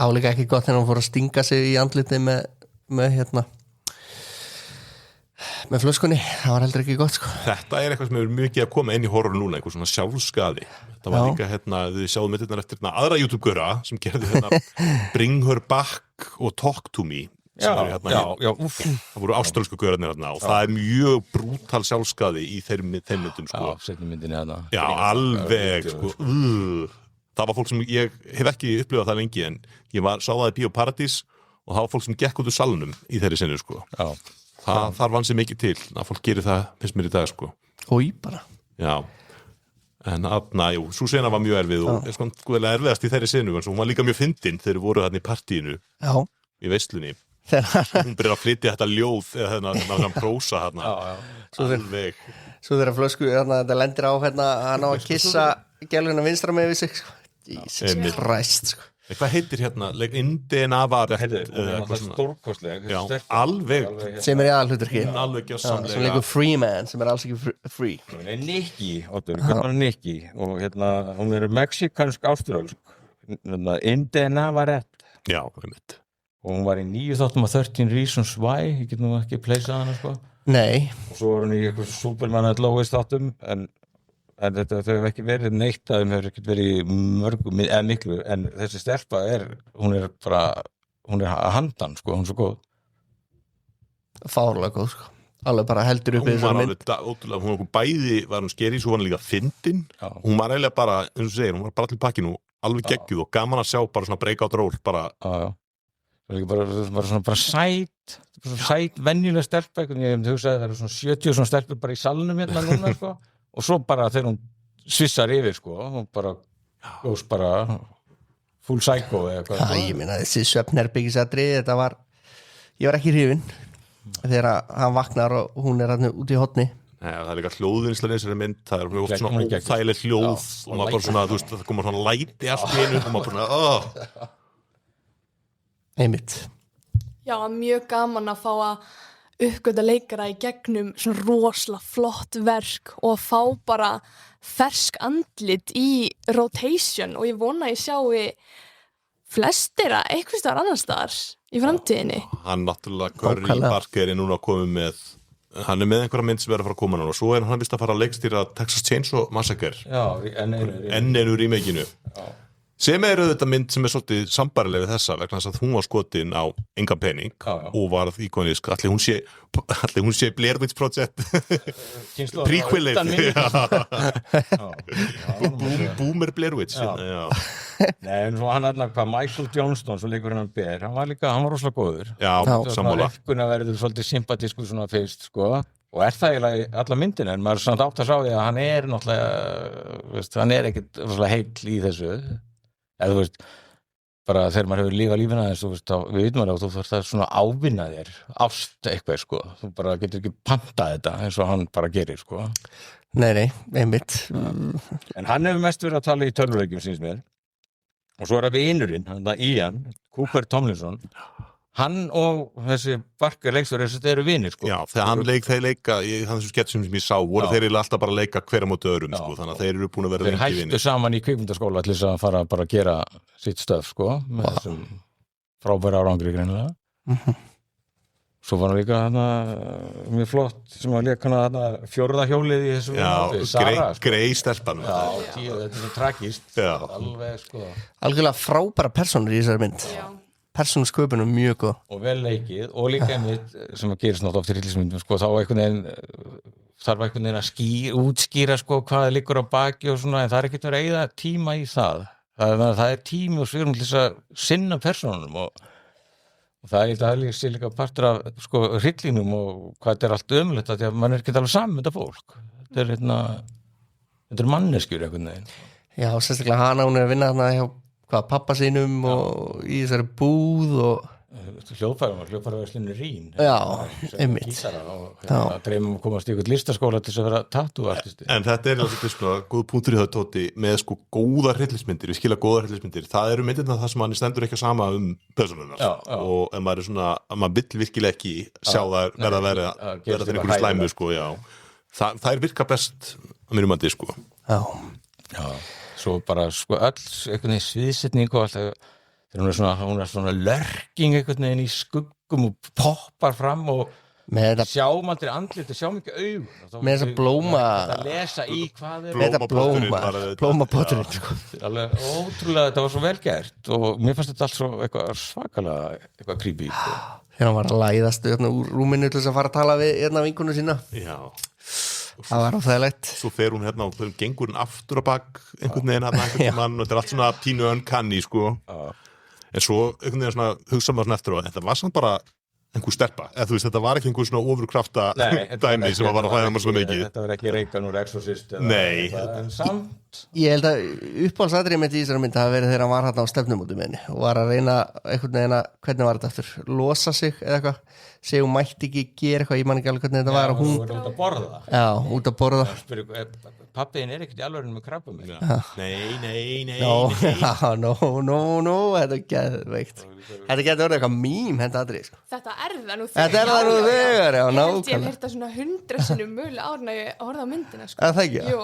Áleika ekki gott þegar hún fór að stinga sig í andliti með flöskunni, það var heldur ekki gott sko. Þetta er eitthvað sem er mikið að koma inn í horror núna, eitthvað svona sjálfskaði það var líka, þið sjáum myndirnar eftir aðra YouTube-göra sem gerði Bring Her Back og Talk to Me það voru áströlsku görarnir og það er mjög brútal sjálfskaði í þeim myndum sko. Já, alveg sko. Það var fólk sem ég hef ekki upplifað það lengi en ég sá það í Bíó Paradís og það var fólk sem gekk út úr salnum í þeirri sinni sko. Það vann sér mikið til að fólk gerir það, finnst mér í dag sko. Hói bara Já, en svo sena var mjög erfið og sko erfiðast í þeirri senu en svo hún var líka mjög fyndin þegar voru þarna í partíinu í veislunni hún byrjar að flytja þetta ljóð eða þennan prósa þarna alveg Svo þegar flösku þetta lendir á hann á að kissa gæluna vinstra með við sig Jesus Christ sko. Hvað heitir Indena var stórkostlega alveg sem er í aðalhlutverki sem leikur Freeman sem er alls ekki free Nikki og hún er mexikansk áströlsk Indena var Já, einmitt og hún var í 9 þáttum af 13 Reasons Why ég get nú ekki pleysað hana sko Nei og svo var hún í eitthvað Superman at Lois þáttum en þetta þau hefur ekki verið neitt að þeim hefur ekki verið mörgum eða miklu en þessi stelpa hún er að handan sko, hún er svo góð Fárlega góð sko alveg bara heldur upp hún var alveg bæði var hún skeri svo var hún líka fyndin hún var eiginlega bara, eins og segir, hún var bara allir pakkinu alveg geggjuð og gaman að sjá bara svona breakout ról bara bara sæt venjuleg stelpa ég hugsaði það eru svona 70 svona stelpur bara í salnum hérna núna sko og svo bara þegar hún svissar yfir sko hún bara góðs bara full psycho eða eitthvað ég meina þessi svefnherbyggisadri ég var ekki hrifinn þegar hann vaknar og hún er út í hotni Nei, það líka hljóðvinnslan í þessari mynd, það oft svona óþægileg hljóð og maður bara svona, þú veist, það koma svona læti allt í einu og maður bara svona, Einmitt. Já, mjög gaman að fá að uppgöta leikara í gegnum svona rosalega flott verk og að fá bara fersk andlit í rotation og ég vona að ég sjái flestir að eitthvað staðar annars staðar í framtíðinni. Hann náttúrulega Curry Barker er núna komið með hann með einhverja mynd sem er að fara að koma núna og svo hann vist að fara að leikstýra Texas Chainsaw Massacre enn einu remakeinu sem auðvitað mynd sem svolítið sambærileg við þessa vegna þess að hún var skotin á engan pening og varð íkonisk allir hún sé Blair Witch Project prequelið Boomer Blair Witch Nei, en svo hann hvað Michael Johnston svo leikur hann ber, hann var rosalega góður sammála leikuna verður svolítið sympatísku svona fyrst sko og það eiginlega í alla myndin en maður samt átt að sá því að hann náttúrulega hann ekkert heill í þessu eða þú veist bara þegar maður hefur lífað lífina þess þú veist þá við vitum að þú þarf það svona ávinna þér ást eitthvað sko þú bara getur ekki pantað þetta eins og hann bara gerir sko Nei, einmitt En hann hefur mest verið að tala í tölvuleikjum síns mér og svo það vinurinn, Ian Cooper Tomlinson hann og þessi Barker leikstjóri þetta eru vinir sko Já, þegar þeir leika í þessu sketsum sem ég sá voru þeir alltaf bara að leika hver á móti öðrum sko, þannig að þeir eru búin að vera þeir hættu saman í kvikmyndaskóla til þess að fara bara að gera sitt stöf sko með þessum frábæra árangri greinilega Svo var hann líka mjög flott sem að leika hann fjórða hjólið í þessu Sara Grey stelpan þetta er svo tragist alveg sko Algjörlega frábæra persónur í þessari mynd persónusköpunum mjög góð og vel leikið og líka einmitt sem að gerist náttúrulega oft í hryllingsmyndum sko þá þarf einhvern veginn að útskýra sko hvað liggur á baki og svona en það ekkert verið að eyða tíma í það er tími og svigrúm til þess að sinna persónunum og það er líka partur af sko hryllingnum og hvað þetta er allt ömulegt því að mann er ekki alveg saman með þetta fólk þetta er manneskjur einhvern veginn Já, sérstaklega hún er að vinna þarna hjá pappa sínum og í þessari búð og hljóðfæraverslunni Rín einmitt og dreymum að komast í eitthvað listaskóla til þess að vera tattúartisti En þetta er sko góð punktur í það Tóti með sko góða hryllismyndir, við skilja góða hryllismyndir það eru myndirna það sem hann stendur ekki sama persónurnar og en maður er svona maður vill virkilega ekki sjá það verða fyrir einhverju slæmu sko það er virka best að mínum andi sko Já Svo bara sko öll einhvern veginn sviðsetning og alltaf þegar hún er svona lurking einhvern veginn í skuggum og poppar fram og sjá mann andlit og sjá mikið augun með þessa blóma að lesa í hvað með þetta blómapotturinn sko. Alveg ótrúlega þetta var svo vel gert og mér fannst þetta allt svo eitthvað svakalega eitthvað creepy sko. Hérna var að læðast úr rúminu til þess að fara að tala við vinkonu sína Já Það var óþægilegt Svo fer hún og gengur hún aftur á bak einhvern veginn mann og þetta er allt svona pínu uncanny sko en svo einhvern veginn svona hugsa maður svona eftir og þetta var samt bara einhver stelpa eða þú veist þetta var ekki einhver svona ofurkrafta dæmi sem var að hlæða maður svo mikið Þetta var ekki Reagan úr Exorcist Nei en samt Ég held að uppáhaldsatriðið mitt í þessari mynd hafi verið þegar hann var hérna á stefnumóti með henni og var að reyna einhvern veginn að hvernig var þetta aftur losa sig eða eitthvað segja hún mætti ekki gera eitthvað, ég man ekki alveg hvernig þetta var og hún út að borða Já, út að borða Pappiðin er ekkert í alveg með krabbum Nei Þetta er geðveikt Þetta getur orðið eitthvað mím henda atrið sko. Þetta er það nú Þetta er það nú þegar, já, Ég held ég nákvæmlega hef heyrt það svona 100 sinnum mögulega árna ég horfði á myndina sko. Það ekki? Jú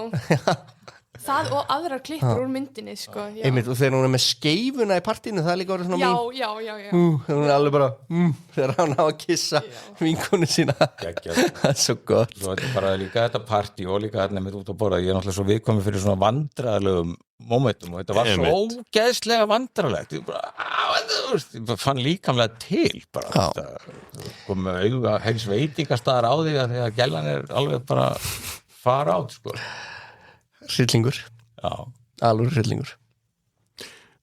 Það og aðrar klippur úr myndinni sko. Einmitt, og þegar hún er með skeifuna í partínu það er líka orðið svona mím Já hún er alveg bara þegar hann á að kissa vinkonu sína Það er svo gott Svo þetta er bara líka þetta partí og líka hérna með út að borða ég er náttúrulega svo viðkomið fyrir svona vandræðalegum momentum og þetta var svo ógeðslega vandræðalegt ég fann líkamlega til bara kom með auga heils veitingastaðar á því að þegar gælan er alveg bara fara át sko Hryllingur Alveg hryllingur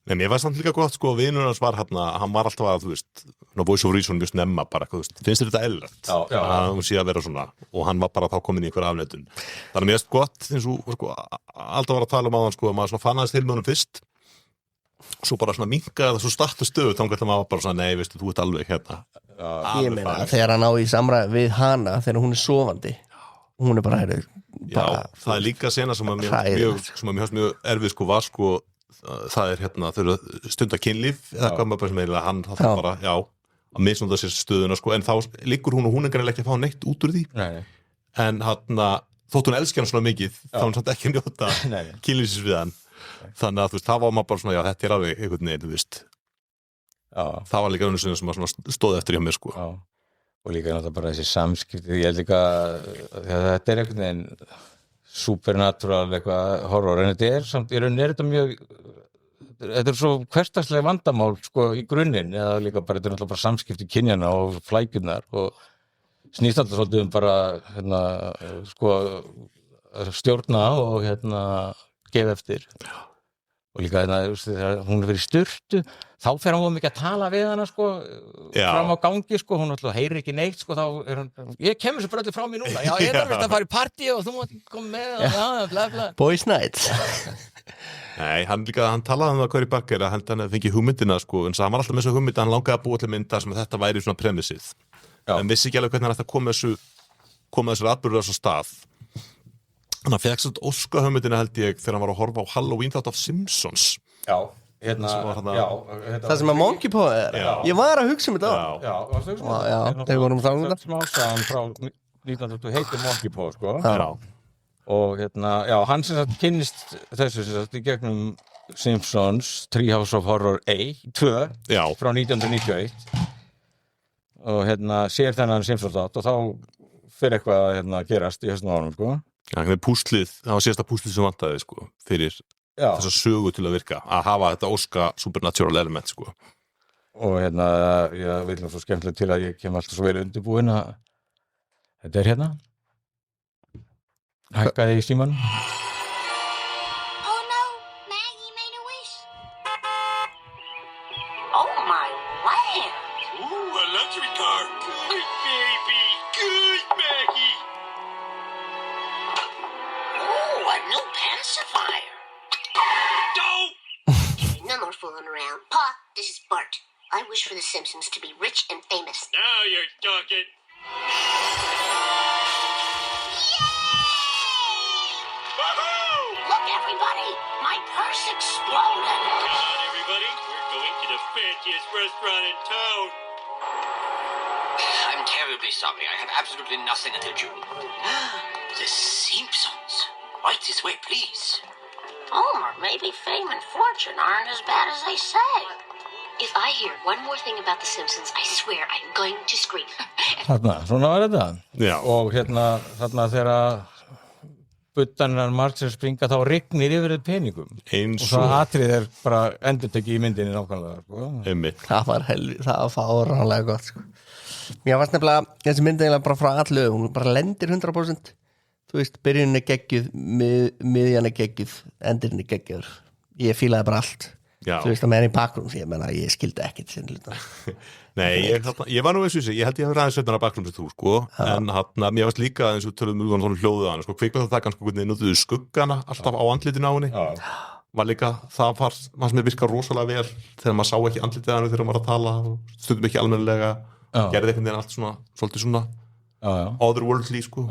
Nei, mér var samt líka gott sko vinur hans var hann var alltaf að, þú veist voice of reason mjög snemma bara, þú veist finnst þér þetta eðlilegt að hún sé að vera svona og hann var bara þá komin í einhver afneitun þannig að mér erst gott eins og sko, alltaf var að tala á hann sko, maður svona fann aðeins til með honum fyrst svo bara svona minkaði það svo startu stöðu þá gæti maður bara svona, nei, veistu, þú ert alveg hérna Ég meina, þegar hann á í samræði við hana þegar hún er sofandi hún bara heyrðu Já, það líka sena sem að mér mjög erfið sko var sko það hérna þau stunda kynlíf eða hvað maður bara sem eiginlega hann það bara, að misnóta sér stöðuna sko en þá liggur hún og hún greinlega ekki að fá neitt út úr því en hann þótt hún elski hann svona mikið þá hann samt ekki að njóta kynlífsins við hann þannig að þú veist, það var maður bara svona þetta alveg einhvern veginn, þú veist það var líka önnur sem að stóð eftir hjá mér sko og líka náttúrulega bara þessi samskipti ég held líka þetta einhvern veginn supernatural eitthvað horror en þetta samt í rauninni þetta mjög þetta svo hversdagslega vandamál sko í grunninn eða líka bara þetta náttúrulega bara samskipti kynjana og flækjurnar og snýst alltaf svolítið bara sko stjórna og gefa eftir og líka þegar hún fyrir sturtu þá fer hún mikið að tala við hana sko fram á gangi sko hún alltaf heyrir ekki neitt sko þá hún ég kemur svo bara allir frá mér núna já ég þarf að fara í partí og þú mátt koma með og bla bla Boys night Nei, hann talaði það Cory Barker að hann hefði fengið hugmyndina sko en hann var alltaf með þessu hugmynd að hann langaði að búa til mynda sem þetta væri svona premissið en vissi ekki alveg hvernig hann ætti að koma þessu atburður á þessu stað Þannig að fekk svona Óskar-hugmyndina held ég þegar hann var að horfa á Halloween þátt af Simpsons. Já, það sem að Monkey Paw Ég var að hugsa þetta varstu að hugsa Já, þegar vorum að tala um þetta. Smásagan frá 1920 heitir Monkey Paw, sko. Já. Og hann sem sagt kynnist þessu sem sagt í gegnum Simpsons Treehouse of Horror 2 frá 1991 og sér þennan Simpsons þátt og þá fyrir eitthvað að gerast í höstum ánum, sko. Það var síðasta púslið sem vantaði sko, fyrir þessa sögu til að virka að hafa þetta Óska supernatural element sko. Og ég vil svo skemmtilegt til að ég kem alltaf svo vel undirbúin að þetta hækkaði í símanum Oh no, Maggie made a wish Oh my land Ooh, a luxury car. Good baby, good Maggie. Ooh, a new pacifier Don't. No more fooling around. Pa, this is Bart. I wish for the Simpsons to be rich and famous. Now you're talking. Woohoo! Look, everybody! My purse exploded! Come on, everybody. We're going to the fanciest restaurant in town. I'm terribly sorry. I have absolutely nothing until June. The Simpsons. Right this way, please. Homer, maybe fame and fortune aren't as bad as they say. If I hear one more thing about the Simpsons, I swear I'm going to scream. Svona var þetta. Já. Og þarna þegar buddaninnar Marx springa þá rignir yfir þetta peningum. Eins og það atrið bara endurtekið í myndinni nákvæmlega. Sko. Það var fáránlega gott sko. Mér varst nefnilega, þessi myndi eiginlega bara frá allu, hún bara lendir 100%. Þú veist, byrjunin geggjuð, miðjan geggjuð, endurinn geggjuð. Ég fílaði bara allt. Já. Þú veist, að meðan í bakgrunn, ég skildi ekkert sinni hluta. Nei, ég var nú eins og ég held ég hafi ræðið sveitnar að bakgrunn sem þú, sko, en mér varst líka eins og tölum mjög svona hljóðið á hann, sko, kvikmynda það kannski hvernig notuðu skuggana alltaf á andlitinu á henni. Var líka, það var sem mér virkað rosalega vel þegar maður sá ekki andlitið á henni þegar maður var að tala, stundum ekki almennilega, gerði einhvern veginn allt svona, svolítið svona otherworldly, sko.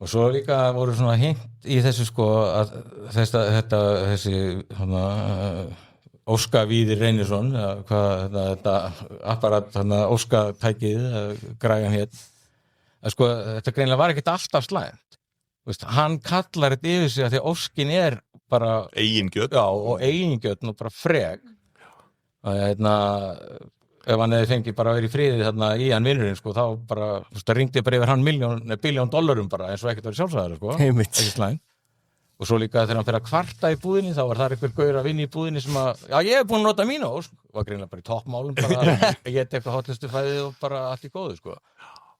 Og svo líka voru svona hint í þessu sko að þessi Óska Víðir Reynisson þetta apparat Óska-tækið græjan hér að sko þetta greinilega var ekkert alltaf slæmt. Veist, hann kallar þetta yfir sig að því Óskin bara eigingjöt og eigingjöt og bara frek að ef hann hefði fengið bara að vera í friði þarna í hann vinnurinn sko, þá bara, þú veist, það ringdi bara yfir hann $1 billion bara eins og ekkert var í sjálfsæðar sko, ekki slæm. Og svo líka þegar hann fyrir að kvarta í búðinni, þá var það einhver gaur að vinna í búðinni sem að, já, ég hef búin að nota mína og var greinilega bara í toppmálum, bara ég geti eitthvað hotlistu fæðið og bara allt í góðu sko.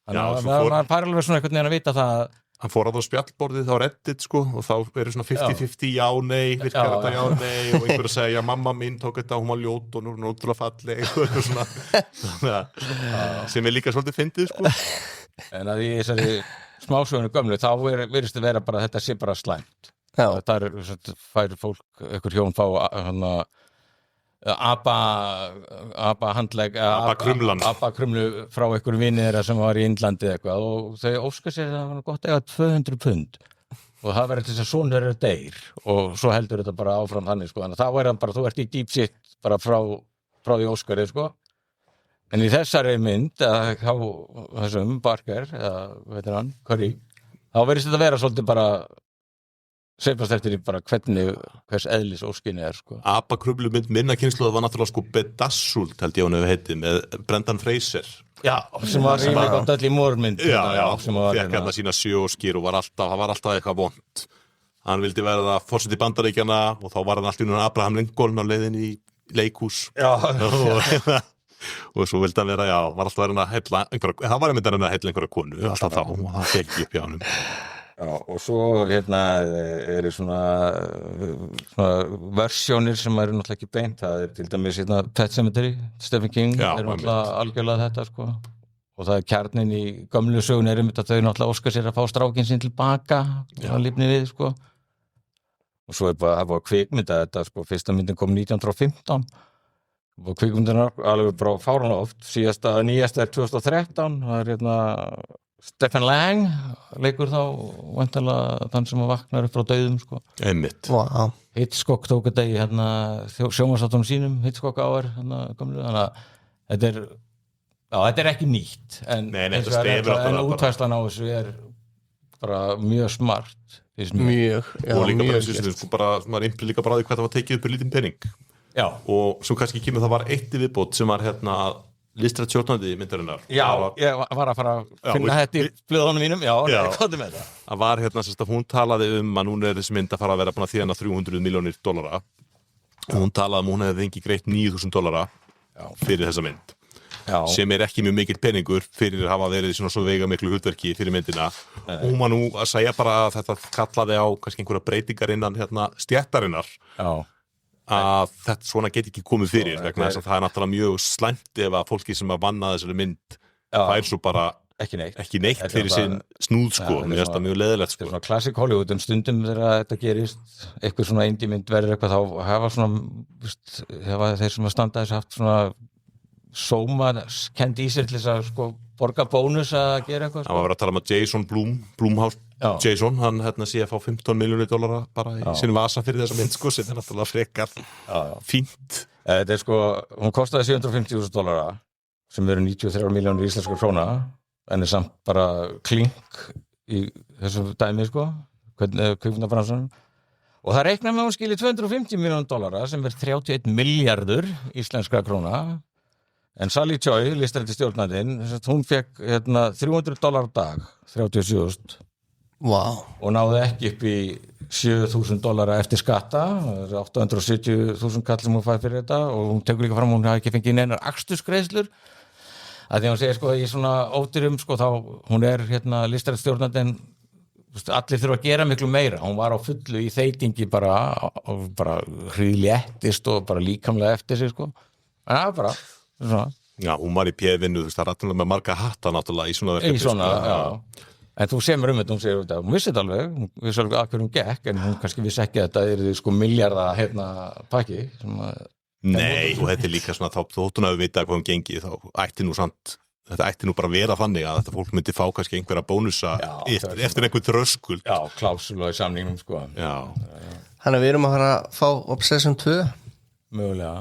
Þannig að maður fær alveg svona einhvern veginn að vita það hann fór á spjallborðið á Reddit sko og þá eru svona 50-50 já, nei, virkar þetta já, nei og einhver að segja mamma mín tók þetta, hún var ljót og nú er hún ótrúlega falleg og svona sem líka svolítið fyndið sko. En að í þessari smásögunu gömlu þá virðist að vera bara þetta sé bara slæmt. Það fær fólk, einhver hjón fá abahandlegg Abakrumlan. abakrumlu frá einhverjum vini þeirra sem var í Indlandi eitthvað og þau óska sér að það var gott að eiga 200 pund og það verður til þess að sonur þeirra deyr og svo heldur þetta bara áfram þannig sko, þannig að þá hann bara, þú ert í deep shit bara frá því óskarið sko, en í þessari mynd eða þessum Barker eða hvað heitir hann, Curry, þá verðist þetta vera svolítið bara sveifast eftir í bara hvers eðlis óskinni sko. Abakrumlu mynd minna kynsluð var náttúrulega sko Bedazzled held ég hún hefur heitið með Brendan Fraser sem var líka gott öll í mormynd sem fekk hérna sína 7 Óskir og það var alltaf eitthvað vont hann vildi verða forseti Bandaríkjanna og þá var hann alltaf Abraham Lincoln á leiðin í leikhús og svo vildi hann vera, var alltaf verið að heilla einhverja, það var einmitt að heilla einhverja konu alltaf þá, og það fekk upp hjá hann og svo eru svona versjónir sem eru náttúrulega ekki beint, það til dæmis Pet Sematary, Stephen King er náttúrulega algjörlega þetta sko og það kjarnin í gömlu sögun að þau náttúrulega óska sér að fá strákinn sinn tilbaka og lífni við sko og svo það var kvikmynda þetta sko, fyrsta myndin kom 1915 og kvikmyndunar alveg bara fáránlega oft, nýjasta 2013, það Stephen Lang leikur þá væntanlega þann sem vaknar upp frá dauðum sko. Einmitt. Wow. Hitchcock tók þetta í sjónvarpsþáttunum sínum, Hitchcock Hour gömlu, þannig að þetta er ekki nýtt en útfærslan á þessu er bara mjög smart mjög og líka bara þessu bara, maður innbyrði líka bara því hvað það var tekið upp í lítinn pening og svo kannski kemur það var eitt í viðbót sem var listra 14. myndarinnar ég var að fara að finna þetta í blöðunum mínum hvað með það? Það var hún talaði að núna er þessi mynd að fara að vera búin að þjána $300 milljónir og hún talaði hún hefði fengið greitt $9,000 fyrir þessa mynd sem er ekki mjög mikill peningur fyrir að hafa verið svona svo veiga miklu hlutverki fyrir myndina og hún var nú að segja bara að þetta kallaði á kannski einhverja breytingar innan stjættarinnar að þetta svona get ekki komið fyrir vegna þess að það er náttúrulega mjög slæmt ef að fólki sem að vanna þessari mynd fær svo bara ekki neitt fyrir sinn snúð sko, mér finnst það mjög leiðilegt sko. Þetta er svona classic Hollywood en stundum þegar þetta gerist eitthvað svona indie mynd verður eitthvað þá hafa þeir sem að standa þessu haft svona sóma kend í sér til þess að sko borga bónus að gera eitthvað Það var verið að tala um að Jason Blumhouse Jason, hann sé að fá $15 milljónir bara í sinn vasa fyrir þessa mynd sko, sem er náttúrulega frekar fínt. Þetta er sko, hún kostaði $750,000 sem eru 93 milljónir íslenskar króna en er samt bara klink í þessu dæmi sko kvikmyndabransanum og það reiknar með hún skili $250 milljónir sem er 31 milljarður íslenskra króna en Sally Choi, listrænti stjórnandinn hún fekk $300 á dag 37.000 og náði ekki upp í $7,000 eftir skatta 870.000 kall sem hún fæði fyrir þetta og hún tekur líka fram hún hafi ekki fengið neinar akstursgreiðslur að því hún segir sko í svona ódýrum sko þá hún er listrænt stjórnandinn allir þurfa að gera miklu meira hún var á fullu í þeytingi bara hríðléttist og bara líkamlega eftir sig sko en það bara svona. Já, hún var í P-vinnu það er alltaf með marga hatta náttúrulega í svona verkefni en þú semur þetta, hún segir þetta hún vissi þetta alveg, hún vissi alveg að hverjum gekk en hún kannski vissi ekki að þetta er sko milljarða pakki Nei, og þetta er líka svona þóttun að við vita hvað hún gengi þá ætti nú samt þetta ætti nú bara að vera þannig að þetta fólk myndi fá kannski einhverja bónusa eftir einhvern þröskuld klásula í samningnum sko Þannig að við erum að fara að fá Obsession 2 mögulega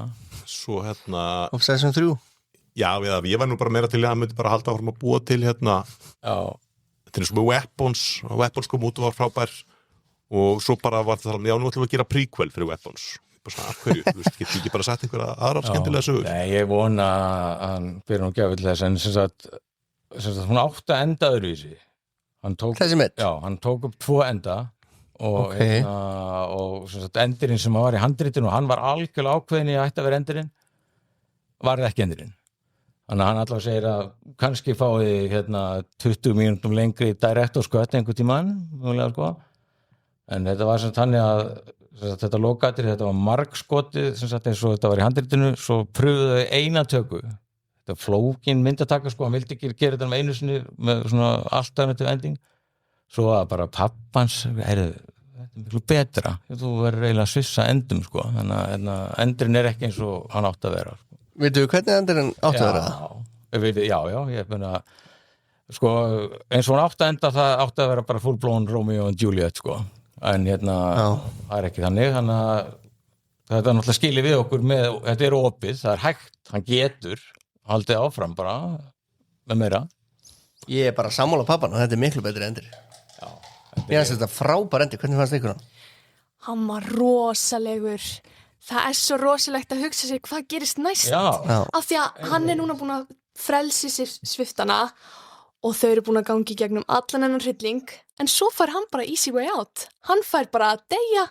svo Obsession 3 Já, ég var nú bara meira til að myndi bara halda áfram að búa til þetta er svo með Weapons kom út og var frábær og svo bara var það já, nú ætlum við að gera prequel fyrir Weapons bara svona, hverju, þú veist, getur ekki bara sett einhverja aðra skemmtilega sögur Nei, ég vona að hann byrja nú gæfi til þess en sem sagt hún átti að enda öðruvísi Þessi mitt? Já, hann tók upp 2 enda og sem sagt endirinn sem var í handritinu og hann var algjörlega ákveðin í að ætti að vera endirinn var ekki endirinn Þannig að hann allavega segir að kannski fái 20 mínútum lengri director's cut einhvern tímann, sko. En þetta var sem þannig að þetta lokatir, þetta var margskotið sem sagt eins og þetta var í handritinu, svo pröfuðu þau eina töku. Þetta flókin myndataka, sko, hann vildi ekki gera þetta með einu sinni með svona alternative ending. Svo að bara pappans, þetta miklu betra, þú verður eiginlega að svissa endum sko, þannig að endurinn ekki eins og hann átt að vera sko. Veitu, hvernig endurinn átt að vera það? Já, ég meina sko, eins og hann átt að enda það átt að vera bara full blown Romeo and Juliet sko, en það ekki þannig að þetta náttúrulega skilir við okkur með, þetta opið, það hægt, hann getur haldið áfram bara með meira. Ég bara sammála pappan og þetta miklu betri endur. Ég finnst þetta frábær endur, hvernig fannst ykkur hann? Hann var rosalegur. Það svo rosalegt að hugsa sér hvað gerist næst. Af því að hann núna búin að frelsi sér sviftana og þau eru búin að gangi gegnum allan enn hrylling, en svo fær hann bara easy way out. Hann fær bara að deyja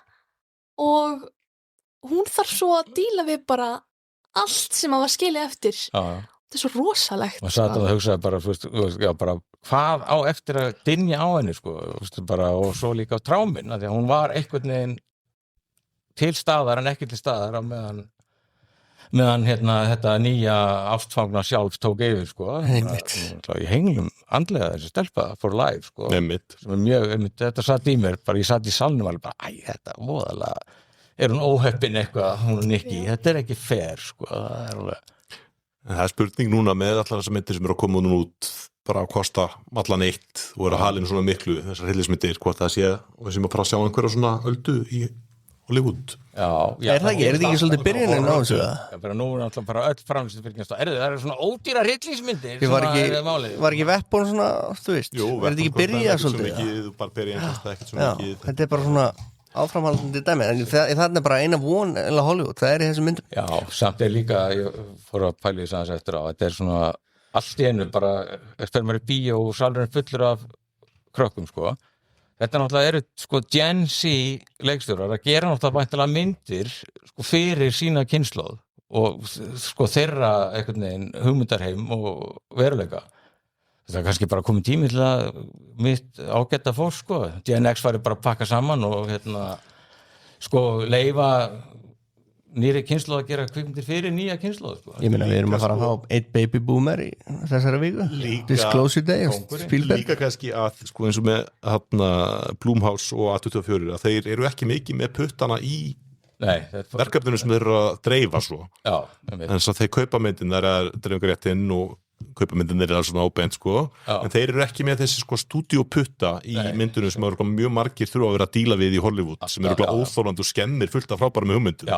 og hún þarf svo að díla við bara allt sem að var skilið eftir. Þetta svo rosalegt. Maður satt að hugsaði bara, bara hvað á eftir að dynja á henni sko, bara, og svo líka á tráminn, því að hún var einhvern veginn til staðar en ekki til staðar á meðan þetta nýja ástfangna sjálf tók yfir sko. Ég henglum andlega þessi stelpa for life sko. Sem mjög, þetta satt í mér, bara ég satt í salnum alveg bara, þetta voðalega hún óheppin eitthvað, hún Nikki, þetta ekki fair sko, Það spurning núna með allar þessar myndir sem eru að koma núna út bara að kosta allan eitt og eru að halinu svona miklu þessar hryllismyndir, hvort það sé og við sem að fara að sjá einhverja svona öldu í Hollywood. Er það ekki svolítið byrjunin á þessu? Bara nú alltaf bara öll framlýstu fylgjast það eru svona ódýra hryllismyndir Var ekki veppun svona, þú veist, er þetta ekki byrjað svolítið? Þú bara byrjað ekkert svo mikið. Þetta er bara svona áframhaldandi dæmi, en það bara eina von eða Hollywood, það í þessum myndum. Já, samt líka, ég fór að pæla þess aðeins eftir á, þetta svona allt í einu bara, eftir maður í bíó og salurinn fullur af krökkum sko, þetta náttúrulega sko Gen Z leikstjórar að gera náttúrulega væntanlega myndir sko fyrir sína kynslóð og sko þeirra einhvern veginn hugmyndarheim og veruleika. Það er kannski bara komið tími til að mitt ágæta fólk sko, Gen X færi bara að pakka saman og sko leyfa nýri kynslóð að gera kvikmyndir fyrir nýja kynslóð sko. Ég meina við erum að fara að hafa eitt baby boomer í þessari viku, Disclosure Day Spielberg. Líka kannski að sko eins og með Blumhouse og A24 að þeir eru ekki mikið með puttana í verkefninu sem þeir eru að dreifa svo. En þess að þeir kaupa myndin þar að dreifa réttinn og kaupamyndin er svona óbeint sko, en þeir eru ekki með þessi sko stúdíoputta í myndunum sem eru mjög margir þurfa að vera að díla við í Hollywood sem eru óþólandi og skemmir fullt af frábærum hugmyndum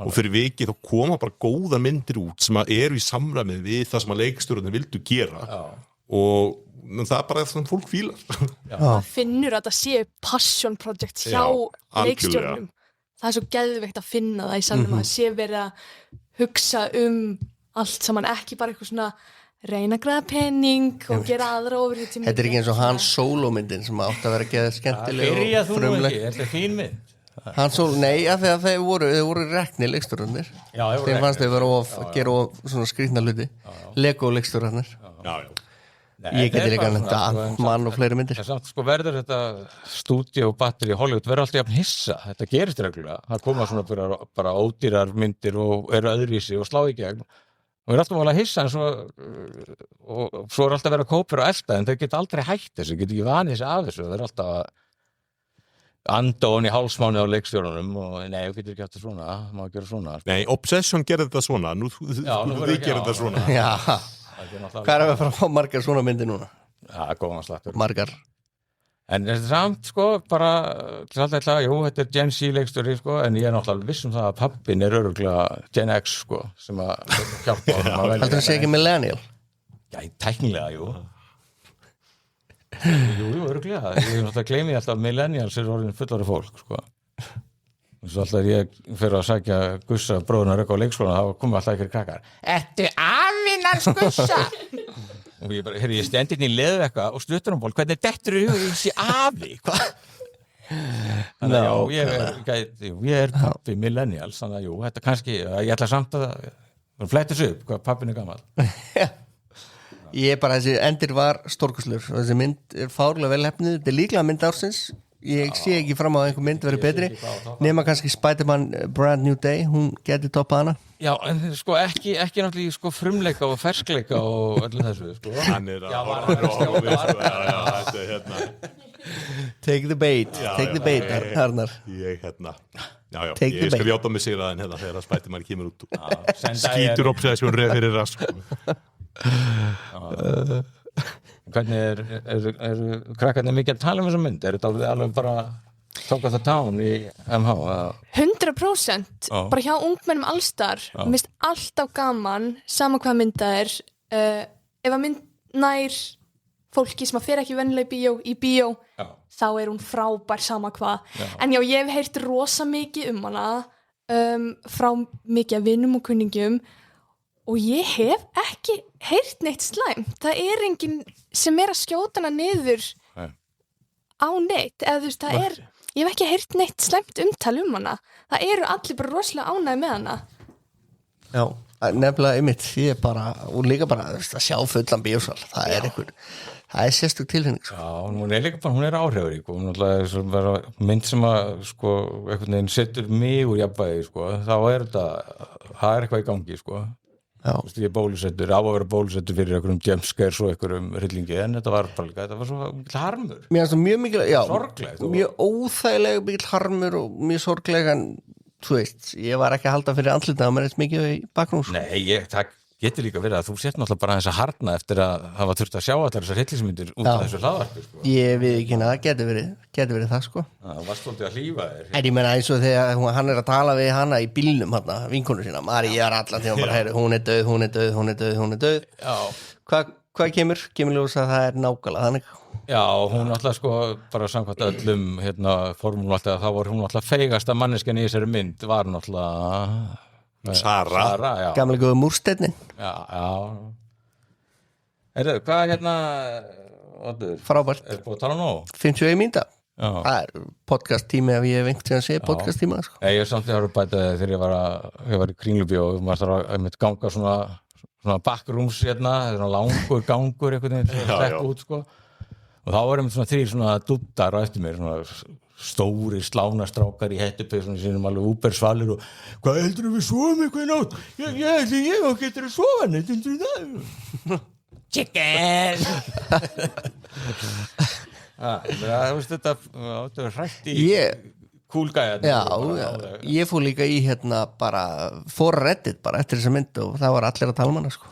og fyrir vikið þá koma bara góðar myndir út sem eru í samræmi við það sem að leikstjórarnir vildu gera og það er bara það sem fólk fílar. Finnur að það sé passion project hjá leikstjórnum. Það svo geðveikt að finna það í salnum að sé verið að hugsa allt saman, ekki bara eitthvað svona reyna að græða penning og gera aðra ofurhið. Þetta er ekki eins og Hans Solo myndin sem átti að vera geða skemmtileg og frumleg. Þetta er fín mynd. Hans Solo, nei, af því að þeir voru rekni leikstjórarnir. Þeim fannst þeir vera að gera svona skrýtna hluti. Lego leikstjórarnir. Ég geti líka mann og fleiri myndir. Samt sko verður þetta stúdíó og batteri í Hollywood verður alltaf jafn hissa. Þetta gerist reglulega. Það koma svona bara ódýrar myndir og eru öðruvísi og slá í gegn. Og við erum alltaf að hissa og svo er alltaf að vera kópur og elda en þau geta aldrei hætt þessu, geta ekki vanið þessu af þessu, þau eru alltaf að anda ofan í hálsmáni á leikstjórunum og nei, þú getur ekki aftur svona, má gera svona. Nei, Obsession gerði þetta svona, nú þið gerði þetta svona. Já, hvað er að við fara að fá margar svona myndir núna? Já, góðan slagtur. Margar. En þetta er samt sko, bara jú, þetta er Gen Z leikstjóri sko, en ég er náttúrulega viss það að pappin er örugglega Gen X sko, sem að hjálpa honum að velja. Heldur það sé ekki millennial? Já, tæknilega, jú. Jú, örugglega. Ég náttúrulega gleymi alltaf að millennials er orðin fullari fólk sko. Svo alltaf ég fyrir að sækja Gussa bróðuna rökk á leikskólan, þá komum alltaf einhverjir krakkar. Ertu afinans Gussa? Og ég bara, ég stendi inn í leðvekka og stuttunarból, hvernig dettur í hugið þessi afi? Hvað? Þannig að ég er pappi millennials, þannig að jú, þetta kannski, ég ætla samt að flættis upp hvað pappin er gamall. Ég bara, þessi endir var stórkostlur og þessi mynd er fárlega vel hefnið, þetta er líklega mynd ársins, ég sé ekki fram á einhver mynd verið betri, nema kannski Spider-Man Brand New Day, hún geti toppað hana. Já, en sko ekki náttúrulega sko frumleika og ferskleika og öllu þessu sko. Hann er að horfa á við sko, þetta er hérna. Take the bait, Arnar Ég Já, Take the ég skal bait. vjóta mig sigraðin hérna þegar að Spider-Man kemur út Zendaya skýtur obsession reið fyrir rask Hvernig er krakkarnir mikið að tala þessa mynd? Er þetta alveg bara Talk of the Town í MH? 100% bara hjá ungmennum allstar mér finnst alltaf gaman sama hvað mynda er ef að mynd nær fólki sem að fer ekki venjulega í bíó þá er hún frábær sama hvað en já, ég hef heyrt rosa mikið hana frá mikið af vinum og kunningjum og ég hef ekki heyrt neitt slæmt það er enginn sem er að skjóta hana niður á neitt eða þú veist, ég hef ekki heyrt neitt slæmt umtal hana það eru allir bara rosalega ánægð með hana Já, nefnilega einmitt ég bara, og líka bara að sjá fullan bíósal, það er sérstök tilfinning sko. Já, hún er líka bara, hún er áhrifarík og hún er bara mynd sem að sko, einhvern veginn setur mig úr jafnvægi sko, þá er þetta það er eitthvað í gangi sko Vist, ég bólusettur, á að vera bólusettur fyrir einhverjum jumpscares og einhverjum hryllingi en þetta var bara líka, þetta var svo mikil harmur Mér finnst það mjög mikil, já, sorglegt mjög óþægilega mikil harmur og mjög sorgleg en þú veist, ég var ekki að halda fyrir andlitna að maður er mikið í bakgrún Nei, það getur líka verið að þú sért náttúrulega bara eins að harna eftir að hafa þurft að sjá allar þessar hryllingsmyndir út af þessu hlaðvarpi sko. Ég við ekki að það getur verið það sko Það var svolítið að hlífa þér En ég menna eins og þegar hann er að tala við hana í bílnum hana, vinkonu sína Mari, ég er allan þegar bara, heyri, hún er döð Hvað kemur? Kemur ljós að það er nákvæmlega þannig Já, hún alltaf sko bara samkvæmt öllum formúlum alltaf þá var hún alltaf feigasta manneskjan í þessari mynd var hún alltaf Sara já. Gamla góða múrsteinnin Já Heyrðu, hvað Oddur, Frábært er búið að tala nú? 51 mínúta Það er podcast tími ef ég hef einhvern tíðan sé podcast tíma sko. Ég samt að bæta þegar ég var í Kringlubíó og maður þarf að ganga svona backrooms langur gangur einhvern veginn út sko og þá var svona þrír svona dúttar á eftir mér svona stóri slánastrákar í hettupeysunum sínum alveg úbersvalir og hvað heldur við svofum eitthvað í nótt? Ég og getur að sofa neitt undir það Chicken Það veist þetta er hrætt í kúlgæja Já, ég fór líka í bara fór Reddit bara eftir þessa mynd og það var allir að tala um hana sko.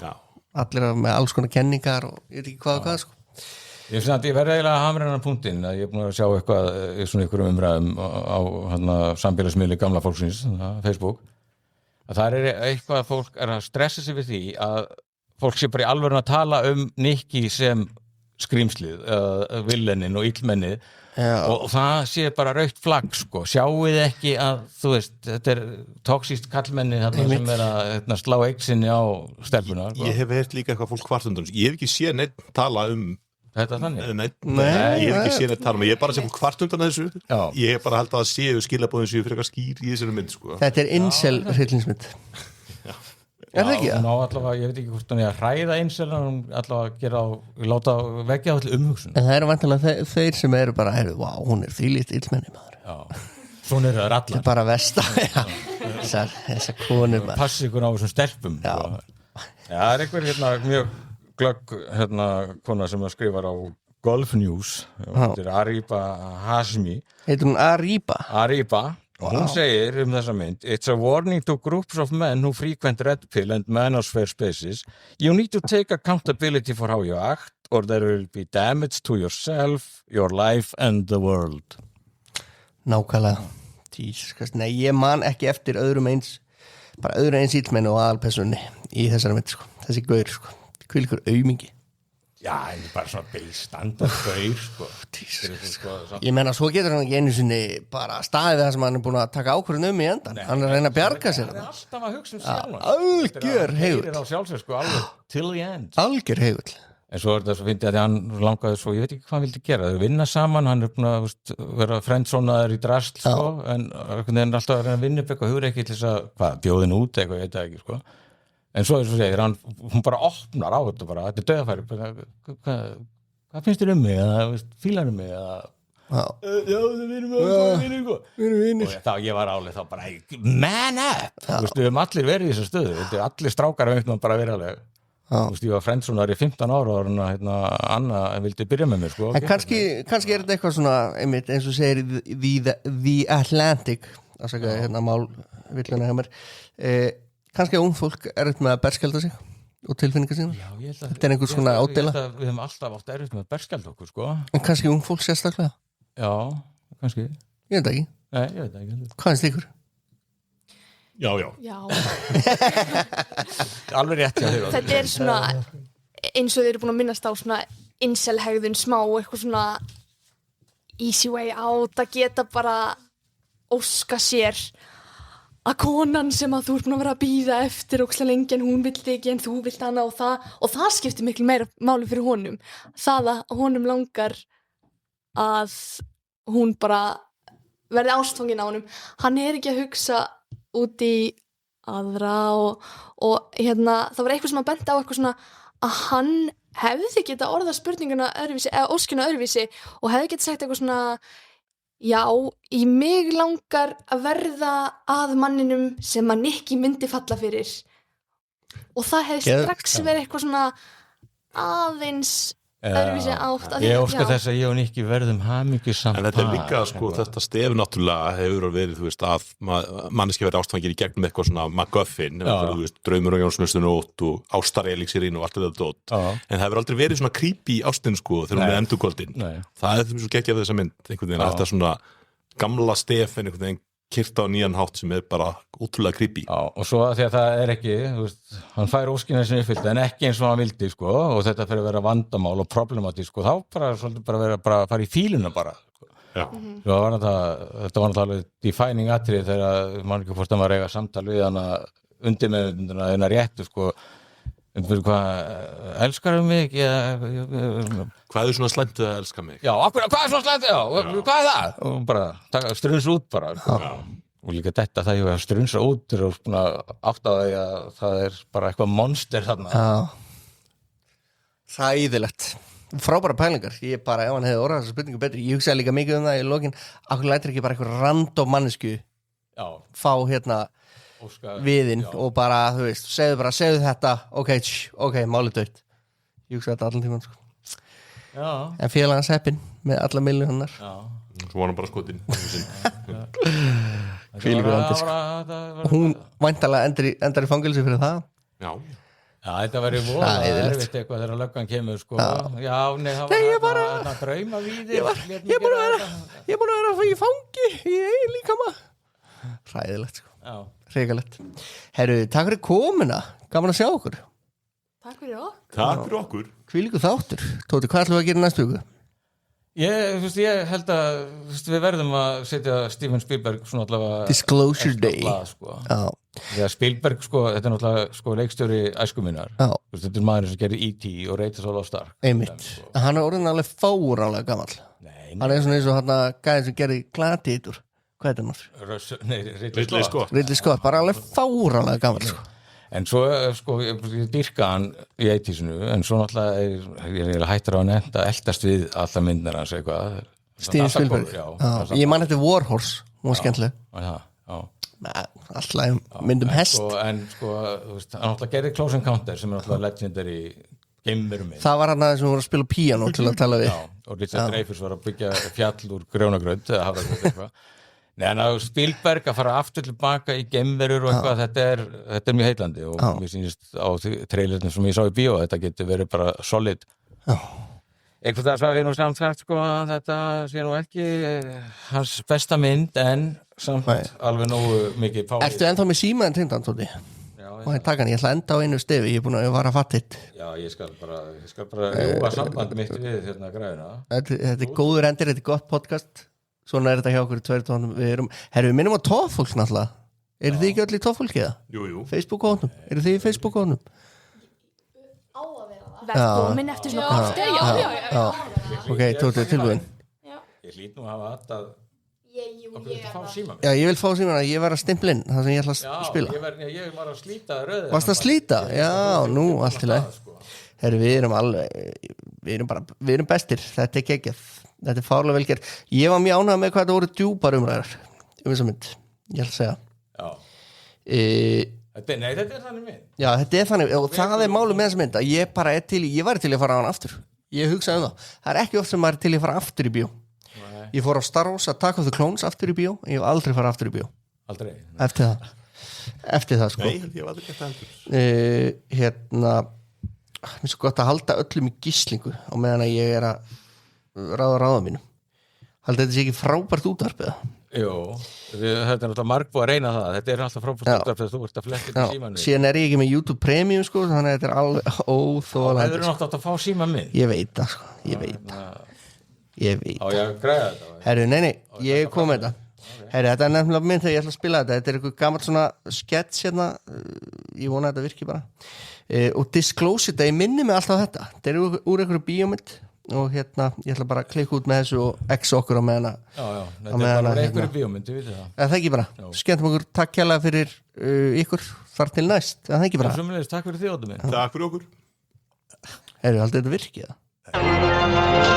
Allir með alls konar kenningar og ég veit ekki hvað sko Ég finnst að ég verði eiginlega að hamra hennar punktinn að ég er búin að sjá eitthvað í svona einhverjum umræðum á samfélagsmiðli gamla fólksins, Facebook að það er eitthvað að fólk er að stressa sig við því að fólk sé bara í alvörun að tala Nicky sem skrýmslið, villenin og illmennið og það sé bara rautt flagg sko, sjáuð ekki að þú veist, þetta er toxíst kallmenni sem er að slá eigsinni á stelpuna Ég hef heyrt líka eitthvað fólk kvartundum ég hef ekki séð neitt tala Þetta þannig? Nei, ég hef ekki séð neitt tala ég er bara sem kvart undan þessu ég hef bara held að séu skilabóðin séu fyrir eitthvað skýr í þessari mynd sko. Þetta er incel hryllingsmynd Er það ekki það? Allavega, ég veit ekki hvort hann er að hræða incel hann allavega láta vekja allir umhugsun En það eru vantilega þeir sem eru bara hún er þvílíkt illmenni maður Svona eru það allar Það er bara versta Þessar konur Passi ykkur á þessum stelpum Það er einhver mjög glögg kona sem að skrifar á Golf News þetta er Ariba Hashmi Heitir hún Ariba? Ariba og hún segir þessa mynd It's a warning to groups of men who frequent red pill and manosphere spaces You need to take accountability for how you act or there will be damage to yourself, your life and the world Nákvæmlega Nei, ég man ekki eftir öðrum eins illmenni og aðalpersonni í þessari mynd sko. Þessi gaur sko Hvilkur aumingi Já, en bara svona beistandar gaur sko. Ég menna, svo getur hann ekki einu sinni bara staðið það sem hann er búin að taka ákvörðun í endan Hann er að reyna að bjarga sér Hann er alltaf að hugsa sjálf Algjör heigull á sjálfsög sko, alveg till the end Algjör heigull En svo er þetta svo fyndið að hann langaði svo, ég veit ekki hvað hann vildi gera þau vinna saman, hann er búin að vera frendsonaður í drasl sko, en hann er alltaf að reyna að vinna upp eitthvað hugur ekki til þess að bjóðin út eitthvað, ég veit það ekki sko En svo segir hún bara opnar á þetta bara, þetta er döðafæri hvað finnst þér mig eða fílar mig eða já, við erum vinir og þá ég var álið þá bara man up við höfum allir verið í þessu stöðu allir strákar höfum bara verið alveg Þú veist, ég var friendsunar í 15 ára og hérna, Anna vildi byrja með mér, sko. En kannski er þetta eitthvað svona, einmitt, eins og segir The Atlantic, hérna málvilluna hjá mér. Kannski ung fólk erfitt með að berskjalda sig og tilfinningar sína. Já, ég held að þetta einhvers svona ádela. Við höfum alltaf átt erfitt með að berskjalda okkur, sko. En kannski ung fólk sérstaklega? Já, kannski. Ég veit ekki. Nei, ég veit ekki. Hvað finnst ykkur? Já. Alveg rétt hjá þér. Þetta er svona eins og þeir eru búin að minnast á svona incel-hegðun smá, eitthvað svona easy way out, að geta bara óska sér að konan sem að þú ert búin að vera að bíða eftir ókslega lengi en hún vill þig ekki en þú vilt hana og það skiptir miklu meira máli fyrir honum. Það að honum langar að hún bara verði ástfangin á honum. Hann er ekki að hugsa út í aðra og hérna, það var eitthvað sem að benda á eitthvað svona að hann hefði geta orðað spurninguna öðruvísi eða óskina öðruvísi og hefði geta sagt eitthvað svona já, í mig langar að verða að manninum sem að Nicky myndi falla fyrir og það hefði strax verið eitthvað svona aðeins öðruvísi átt ég óska þess að ég og Nicky verðum hamingjusamt en þetta er líka, sko, þetta stef náttúrulega hefur verið, þú veist, að manneski verið ástfangir í gegnum eitthvað svona MacGuffin, þú veist, draumur og Jónsmestunótt og ástarelixirinn og allt þetta dót en það hefur aldrei verið svona creepy ástin, sko, þegar hún er endurkvöldin það er þeim svo geggjað þessa mynd, einhvern veginn þetta svona gamla stef en einhvern veginn kyrta á nýjan hátt sem er bara ótrúlega creepy. Já, og svo að því að það er ekki, þú veist, hann fær óskina sinni uppfyllt en ekki eins og hann vildi, sko, og þetta fyrir að vera vandamál og problematísk, sko, þá bara svolítið bara að fara í fíluna bara, sko. Já. Svo þetta var náttúrulega defining atrið þegar mann ekki fórst að maður eiga samtal við hana undir með hennar réttu, sko, hvað elskar mig hvað er svona slæmt að elska mig já, hvað er svona slæmt, hvað er það og bara struns út bara og líka þetta það ég að strunsa út og átt á því að það er bara eitthvað monster þarna hræðilegt frábæra pælingar, ég bara ef hann hefði orðað þessa spurningu betri, ég hugsaði líka mikið það í lokin, akkur lætur ekki bara eitthvað random mannesku fá hérna viðinn og bara, þú veist, segðu þetta ok, málið dött ég hugsa þetta allan tímann, sko en félagans heppinn með alla miljónar svo var hann bara skotinn hvílíkur andi, sko hún væntanlega endar í fangelsi fyrir það já, þetta verður voða erfitt eitthvað þegar löggan kemur, sko það var drauma víðir ég er búin að vera í fangi í eigin líkama hræðilegt, sko hrikalegt. Herru, takk fyrir komuna. Gaman að sjá okkur. Takk fyrir okkur. Takk fyrir okkur. Hvílíkur þáttur. Tóti, hvað ætlum við að gera næstu viku? Ég held að við verðum að setja Steven Spielberg svona allavega Disclosure Day. Sko. Já, Spielberg, sko, þetta er náttúrulega sko, leikstjóri æsku minnar. Þetta er maður sem gerir E.T. og Raiders of the Lost Ark. Einmitt. Sko. Hann er orðin alveg fáránlega gamall. Hann er svona eins og hann gæði sem gerir Gladiator. Hvað er það náttúrulega? Ridley Scott, bara alveg fáránlega gammal, sko. En svo, sko, ég dýrka hann í 80-sinu, en svo náttúrulega ég hættur á hann að eldast við alla myndar hans eitthvað. Steven Spielberg. Ég man þetta War Horse, hún var skemmtileg. Alltaf myndum hest. En sko, þú veist, hann náttúrulega gerði Close Encounter sem er náttúrulega legendary geimveruminn. Það var hann aðeins sem voru að spila píano til að tala við. Já, og Richard Dreyfuss var að byggja fjall úr grjónagraut eða hafragraut eitthvað. Nei, en að Spielberg að fara aftur tilbaka í geimverur og eitthvað, þetta er mjög heillandi og mér sýnist á trailerinu sem ég sá í bíó, þetta getur verið bara solid. Eitthvað það sagði ég nú samt sagt, sko, að þetta sé nú ekki hans besta mynd, en samt alveg nógu mikið pálið. Ertu ennþá með símaðin tengdan, Tóti? Og það taka hann, ég ætla að enda á einu stefi, ég er búin að vara að fatta hitt. Já, ég skal bara rjúa samband mitt við hérna græðina. Þetta er góður endir, þetta er gott podcast. Svona er þetta hjá okkur í 2 tónum. Við minnum á Toffólk náttúrulega. Eru þið ekki öll í Toffólki eða? Jú. Facebook-hónum. Eru þið í Facebook-hónum? Á að vera það. Velkomin eftir svona korti. Já. Ok, Tóti, tilbúin. Ég hlýt nú að hafa alltaf Já, ég vil fá síman að ég var að stimpla inn það sem ég ætla að spila. Ég var að slíta röðina. Varst að slíta? Já, nú, allt í lagi. Herru, við erum bestir. Þetta er geggjað. Þetta er fárlega vel gert. Ég var mjög ánægð með hvað þetta voru djúpar umræður þessa mynd, ég ætla að segja. Nei, þetta er þannig mynd. Já, þetta er þannig, og það er málið með þessa mynd að ég bara er til, ég væri til að fara á hann aftur. Ég hugsaði það er ekki oft sem maður er til að fara aftur í bíó. Ég fór á Star Wars Attack of the Clones aftur í bíó, ég hef aldrei farið aftur í bíó. Aldrei? Eftir það sko. Nei, ég hef aldrei gett heldur. Mér er svo gott að halda öllum í gíslingu á meðan að ég er að ráða mínum. Haldi þetta sé ekki frábært útvarp eða? Jú, þetta er náttúrulega margbúið að reyna það. Þetta er alltaf frábært útvarp þegar þú ert að fletta í símanum. Síðan er ég ekki með YouTube Premium sko, þannig að þetta er alveg óþólandi. Það eru náttúrulega að fá síma minn. Ég veit það sko, ég veit. Á ég að græða þetta? Herru, nei, ég kom með þetta. Herru, þetta er nefnilega mynd þegar ég ætla að spila þetta. Þetta er eitthvað gammalt svona skets hérna, ég vona að þetta virki bara. Og Disclose þetta, ég minni mig alltaf þetta. Þetta er úr einhverju bíómynd og hérna, ég ætla bara að klikka út með þessu og x okkur á meðan að þetta er bara einhverju bíómynd, ég veit það. Það ekki bara, skemmtum okkur, takk kærlega fyrir ykkur, þar til næst. Það ekki bara. Takk fyrir þjóðum minn. Takk fyrir okkur. Herru, haldið þetta virkið það?